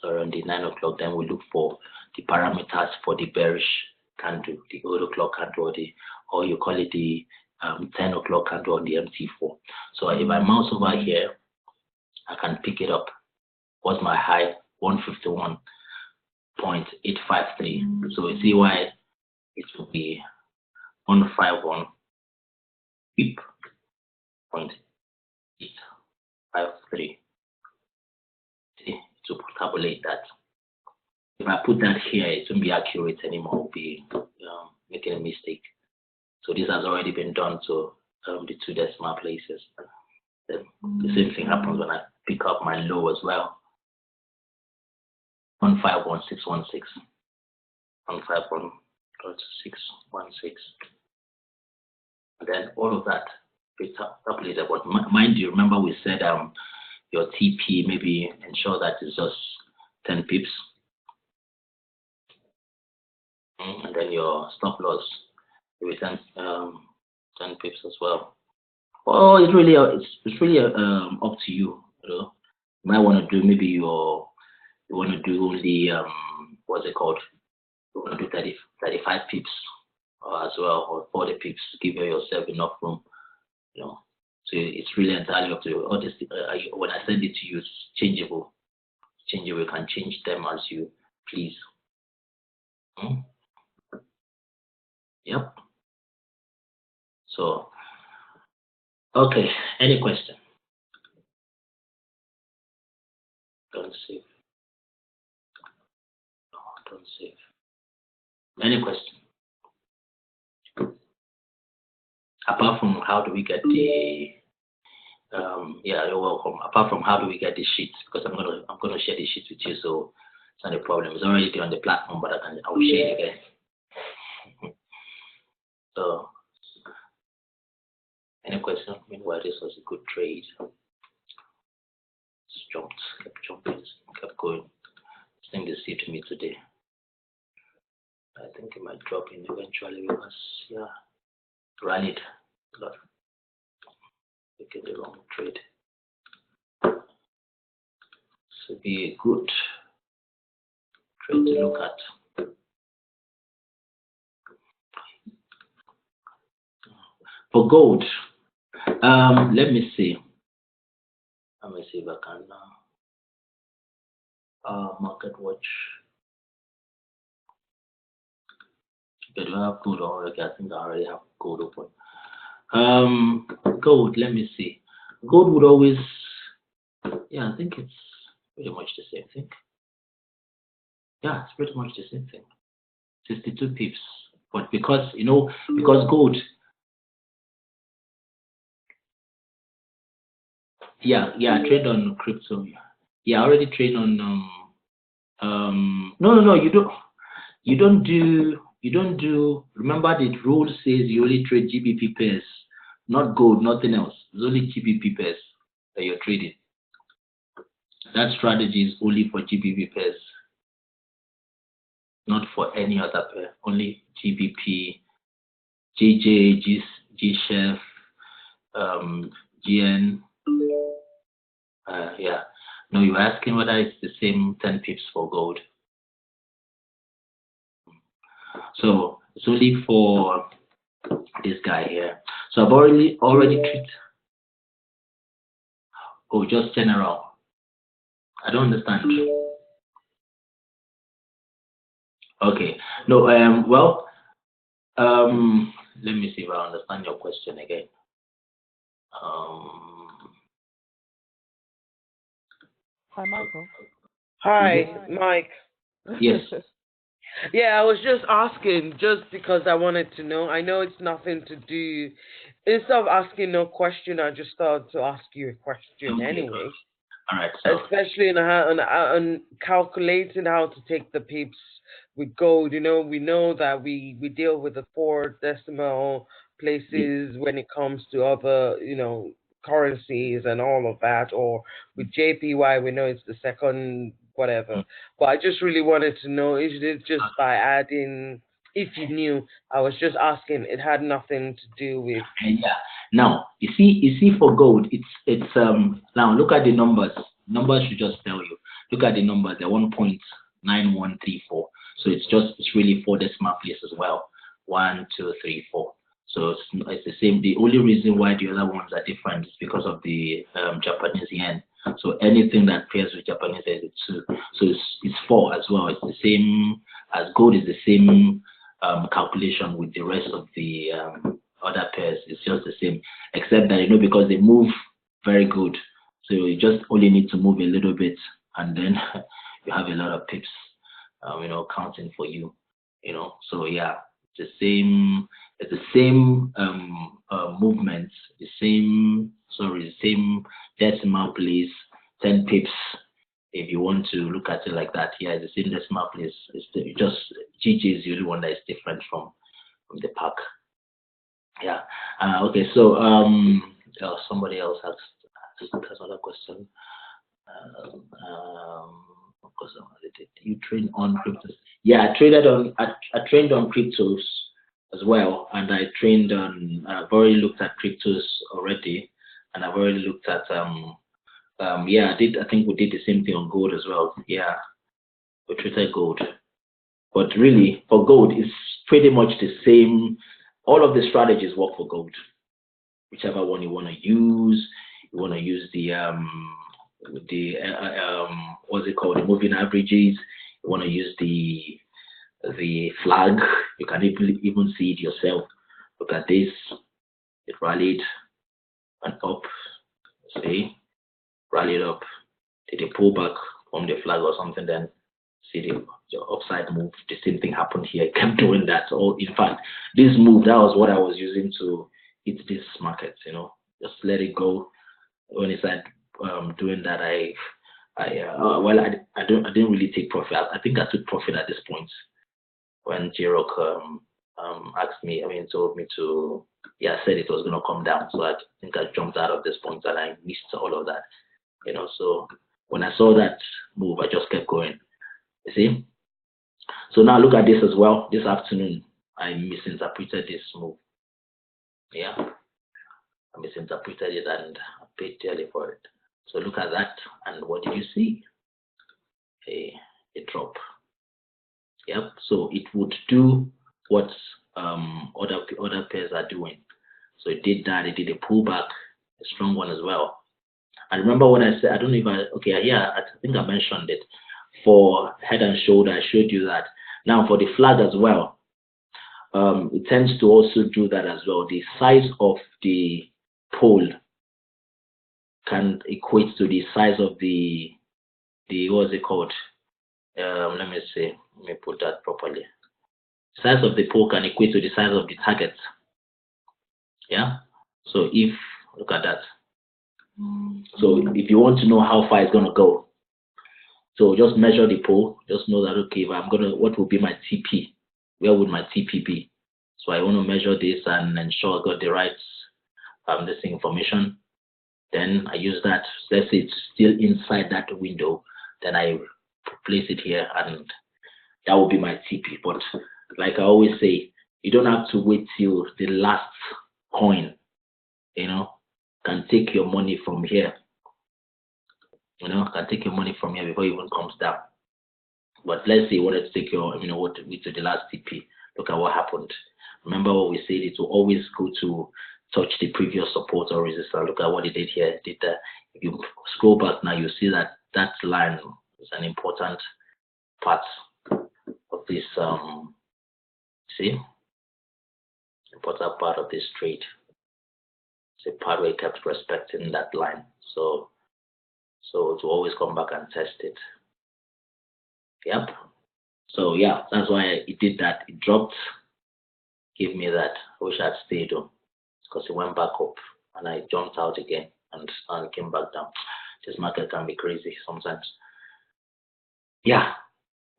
[SPEAKER 1] So on the 9 o'clock, then we look for the parameters for the bearish candle, the 8 o'clock candle, or you call it the 10 o'clock candle on the MT4. So if I mouse over here, I can pick it up. What's my high? 151.853. So you see why it will be 151 pip 0.853. See, to tabulate that. If I put that here, it won't be accurate anymore. We'll be making a mistake. So this has already been done to the 2 decimal places. The same thing happens when I pick up my low as well. 151.616. 151.616. And then all of that we tabulated. But mind you, remember we said your TP, maybe ensure that it's just 10 pips. And then your stop loss, maybe 10 pips as well. Oh, it's really up to you. You know, you might want to do maybe you want to do only what's it called? You want to do 35 pips as well, or 40 pips. Give yourself enough room. You know, so it's really entirely up to you. All this, when I send it to you, it's changeable. Changeable. You can change them as you please. Yep. So, okay. Any question? Don't save. No, don't save. Any question? Apart from how do we get the yeah, you're welcome. Apart from how do we get the sheets, because I'm gonna share the sheets with you, so it's not a problem. It's already on the platform, but I will share it again. So, any question? Meanwhile, this was a good trade. It's jumped, kept jumping, kept going. This thing deceived me today. I think it might drop in eventually because yeah, rallied a lot. Making the wrong trade. So be a good trade to look at. For gold, let me see. Let me see if I can market watch. Okay, do I have gold already? I think I already have gold open. Gold, let me see. Gold would always, yeah, I think it's pretty much the same thing. Yeah, it's pretty much the same thing. 62 pips. But because, you know, because gold, yeah, trade on crypto. Yeah, I already trade on no, you don't do, remember the rule says you only trade GBP pairs, not gold, nothing else. It's only GBP pairs that you're trading. that strategy is only for GBP pairs, not for any other pair. Only GBP, JJ, G Chef, GN. Yeah. No, you're asking whether it's the same 10 pips for gold. So it's only for this guy here. So I've already treated. Oh, just general. I don't understand. Okay. No. Well. Let me see if I understand your question again.
[SPEAKER 2] Hi, Michael.
[SPEAKER 3] Hi, Mike.
[SPEAKER 1] Yes.
[SPEAKER 3] Yeah, I was just asking, just because I wanted to know. I know it's nothing to do. Instead of asking no question, I just thought to ask you a question
[SPEAKER 1] Okay,
[SPEAKER 3] anyway.
[SPEAKER 1] good. All right. So,
[SPEAKER 3] Especially on calculating how to take the pips with gold. You know, we know that we deal with the 4 decimal places when it comes to other, currencies and all of that. Or with JPY, we know it's the second whatever. But I just really wanted to know, is it just by adding? If you knew, I was just asking. It had nothing to do with.
[SPEAKER 1] yeah. Now you see for gold, it's now look at the numbers. Numbers should just tell you. Look at the numbers. They're 1.9134. So it's really 4 decimal places as well. 1, 2, 3, 4. So it's the same. The only reason why the other ones are different is because of the Japanese yen. So anything that pairs with Japanese yen is 2. So it's 4 as well. It's the same as gold is the same calculation with the rest of the other pairs. It's just the same, except that because they move very good. So you just only need to move a little bit, and then you have a lot of pips, counting for you. So yeah, it's the same. It's the same movement, the same decimal place, 10 pips. If you want to look at it like that, yeah, it's the same decimal place. It's just GG is the only one that is different from the pack. Yeah. Okay. So somebody else has another question. You train on cryptos? Yeah, I trained on cryptos as well, and I trained on. I've already looked at cryptos already, and I've already looked at yeah, I think we did the same thing on gold as well. Yeah, we treated gold, but really for gold, it's pretty much the same. All of the strategies work for gold. Whichever one you want to use, you want to use the what's it called, the moving averages. You want to use the flag. You can even see it yourself. Look at this. It rallied and up. See, rallied up. Did a pullback from the flag or something? Then see the upside move. The same thing happened here. It kept doing that. So in fact, this move, that was what I was using to hit this market. Just let it go. When it started doing that, I didn't really take profit. I think I took profit at this point when J-Rock asked me. Told me to. Yeah, said it was gonna come down. So I think I jumped out of this point and I missed all of that. So when I saw that move, I just kept going. You see? So now look at this as well. This afternoon, I misinterpreted this move. Yeah, I misinterpreted it and I paid dearly for it. So look at that, and what did you see? A drop. Yep. So it would do what other pairs are doing. So it did that. It did a pullback, a strong one as well. And remember when I said, I don't know if I think I mentioned it. For head and shoulder, I showed you that. Now for the flag as well, it tends to also do that as well. The size of the pole can equate to the size of the what's it called? Let me put that properly. Size of the pole can equate to the size of the target. Yeah. So if look at that. So if you want to know how far it's gonna go, so just measure the pole. Just know that okay, if what will be my TP? Where would my TP be? So I want to measure this and ensure I got the right this information. Then I use that. Let's say it's still inside that window. Then I place it here, and that will be my TP. But like I always say, you don't have to wait till the last coin. Can take your money from here. Can take your money from here before it even comes down. But let's say you wanted to take your, what to the last TP. Look at what happened. Remember what we said, it will always go to touch the previous support or resistance. Look at what it did here. It did that. If you scroll back now, you see that that line is an important part of this, important part of this trade. It's a part where it kept respecting that line. So to always come back and test it. Yep. So yeah, that's why it did that. It dropped, gave me that. I wish I'd stayed on, because it went back up and I jumped out again and came back down. This market can be crazy sometimes. Yeah.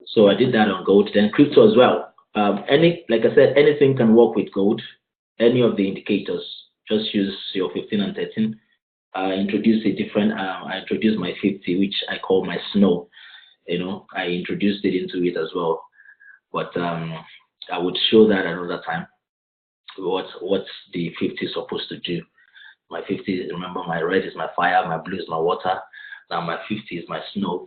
[SPEAKER 1] So I did that on gold, then crypto as well. Like I said, anything can work with gold. Any of the indicators, just use your 15 and 13. I introduced I introduced my 50, which I call my snow. I introduced it into it as well. But I would show that another time. What's the 50 supposed to do? My 50, remember, my red is my fire, my blue is my water. Now my 50 is my snow.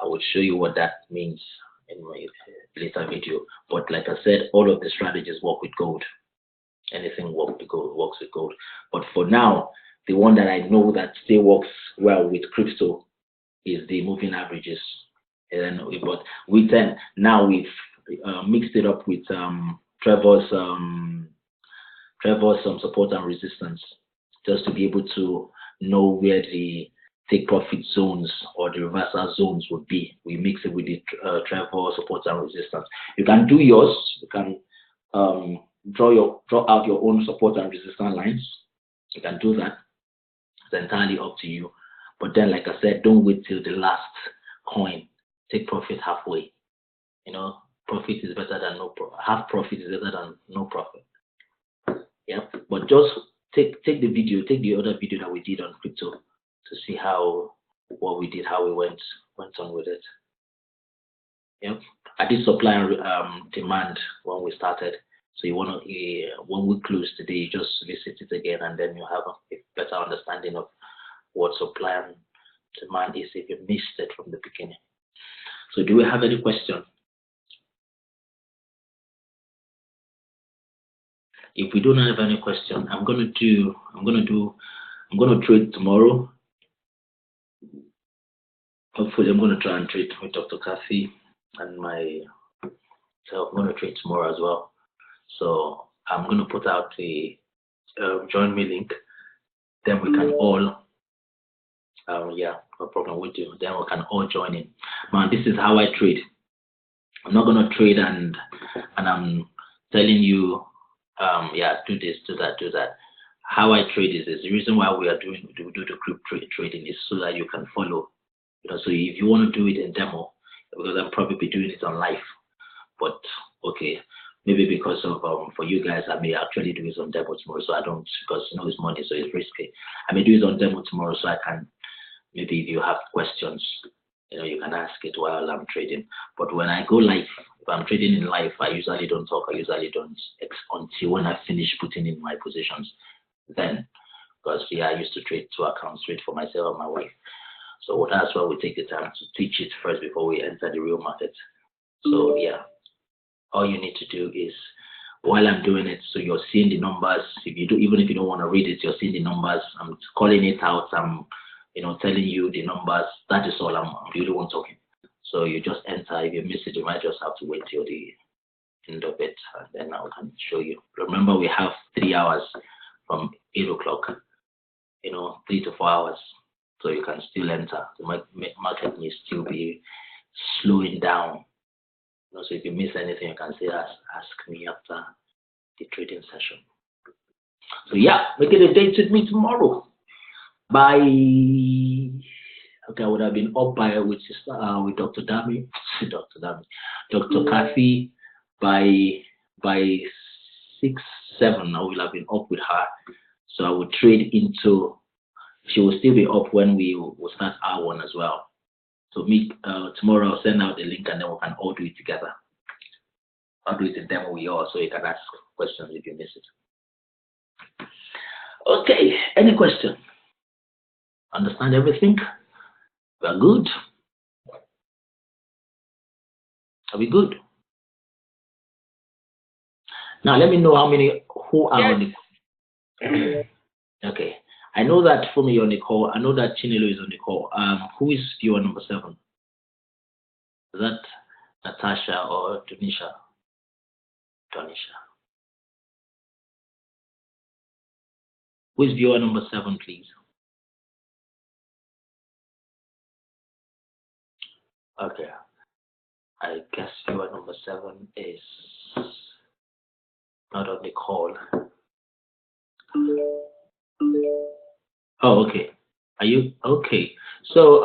[SPEAKER 1] I would show you what that means in my later video. But like I said, all of the strategies work with gold. Anything works with gold. But for now, the one that I know that still works well with crypto is the moving averages. And but we've mixed it up with Trevor's support and resistance, just to be able to know where the take profit zones or the reversal zones would be. We mix it with the Trevor support and resistance. You can do yours. You can draw out your own support and resistance lines. You can do that. It's entirely up to you. But then, like I said, don't wait till the last coin. Take profit halfway. Profit is better than no profit. Half profit is better than no profit. Yep. But just take the video, take the other video that we did on crypto to see what we did, how we went on with it. Yep. I did supply and demand when we started. So you want to, when we close today, you just visit it again, and then you have a better understanding of what supply and demand is if you missed it from the beginning. So do we have any question? If we don't have any question, I'm gonna trade tomorrow. Hopefully, I'm gonna try and trade with Dr. Kathy and so I'm gonna trade tomorrow as well. So I'm gonna put out the join me link. Then we can all, yeah, no problem with you. Then we can all join in. Man, this is how I trade. I'm not gonna trade and I'm telling you, yeah, do this, do that, do that. How I trade is this. The reason why we do the group trading is so that you can follow. So if you want to do it in demo, because I'll probably be doing it on live, but okay, maybe because of for you guys, I may actually do it on demo tomorrow, so I don't, because it's money, so it's risky. I may do it on demo tomorrow, so I can, maybe if you have questions, you can ask it while I'm trading. But when I go live, if I'm trading in live, I usually don't talk. I usually don't until when I finish putting in my positions. Then, because yeah, I used to trade 2 accounts, trade for myself and my wife. So that's why we take the time to teach it first before we enter the real market. So yeah, all you need to do is, while I'm doing it, so you're seeing the numbers. Even if you don't want to read it, you're seeing the numbers. I'm calling it out. I'm telling you the numbers. That is all. I'm really one talking. So you just enter. If you miss it, you might just have to wait till the end of it, and then I can show you. Remember, we have 3 hours from 8 o'clock. 3 to 4 hours. So you can still enter. The market may still be slowing down. So if you miss anything, you can say ask me after the trading session. So yeah, make it a date with me tomorrow. Bye. Okay, I would have been up with Dr. Dami, Dr. Kathy by 6, 7. I will have been up with her. So I would trade into she will still be up when we will start our one as well. So tomorrow I'll send out the link and then we can all do it together. I'll do it in demo we all, so you can ask questions if you miss it. Okay, any question? Understand everything? We are good. Are we good? Now let me know how many who are on the okay. I know that Fumi is on the call. I know that Chinelo is on the call. Who is viewer number 7? Is that Natasha or Donisha? Donisha. Who is viewer number 7, please? Okay. I guess viewer number 7 is not on the call. Oh, okay. Are you okay? So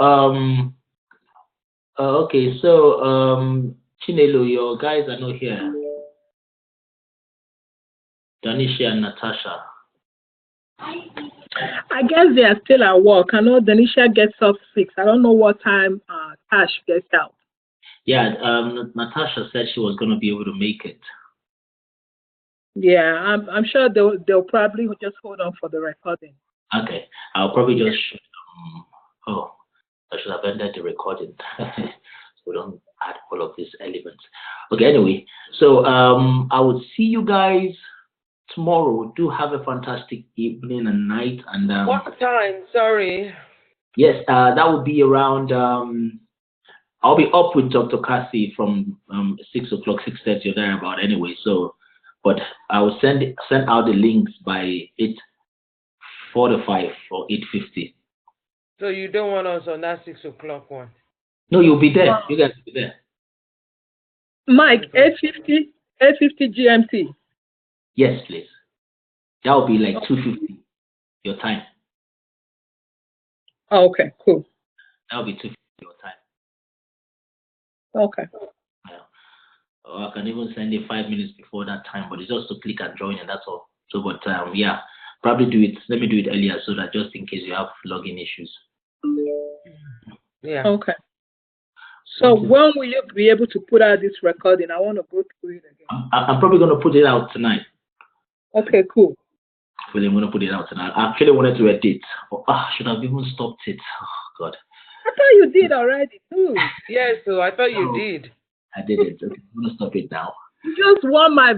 [SPEAKER 1] Chinelo, your guys are not here. Danisha and Natasha.
[SPEAKER 2] I guess they are still at work. I know Danisha gets off 6. I don't know what time Tash gets out.
[SPEAKER 1] Yeah, Natasha said she was going to be able to make it.
[SPEAKER 2] Yeah, I'm sure they'll probably just hold on for the recording.
[SPEAKER 1] Okay, I'll probably just I should have ended the recording. So we don't add all of these elements. Okay, anyway, so I will see you guys tomorrow. Do have a fantastic evening and night. And
[SPEAKER 3] what time? Sorry.
[SPEAKER 1] Yes, that will be around. I'll be up with Dr. Cassie from 6 o'clock, 6:30 or thereabout. Anyway, so but I will send out the links by 8:45 or 8:50.
[SPEAKER 3] So you don't want us on that 6 o'clock one?
[SPEAKER 1] No, you'll be there. You guys will be there.
[SPEAKER 2] Mike, 8:50 GMT.
[SPEAKER 1] Yes, please. That will be like 2:50 your time.
[SPEAKER 2] Oh, okay, cool.
[SPEAKER 1] That will be 2:50 your time.
[SPEAKER 2] Okay.
[SPEAKER 1] Yeah. Or I can even send it 5 minutes before that time, but it's just to click and join and that's all. So, but yeah, probably do it. Let me do it earlier so that just in case you have login issues.
[SPEAKER 3] Yeah.
[SPEAKER 2] Okay. So when will you be able to put out this recording? I want to go through it again.
[SPEAKER 1] I'm probably going to put it out tonight.
[SPEAKER 2] Okay, cool.
[SPEAKER 1] I'm going to put it out tonight. I actually wanted to edit. I should have even stopped it. Oh, God.
[SPEAKER 2] I thought you did already, too.
[SPEAKER 3] Yes, so I thought you did.
[SPEAKER 1] I did it. Okay, I'm going to stop it now.
[SPEAKER 2] You just won my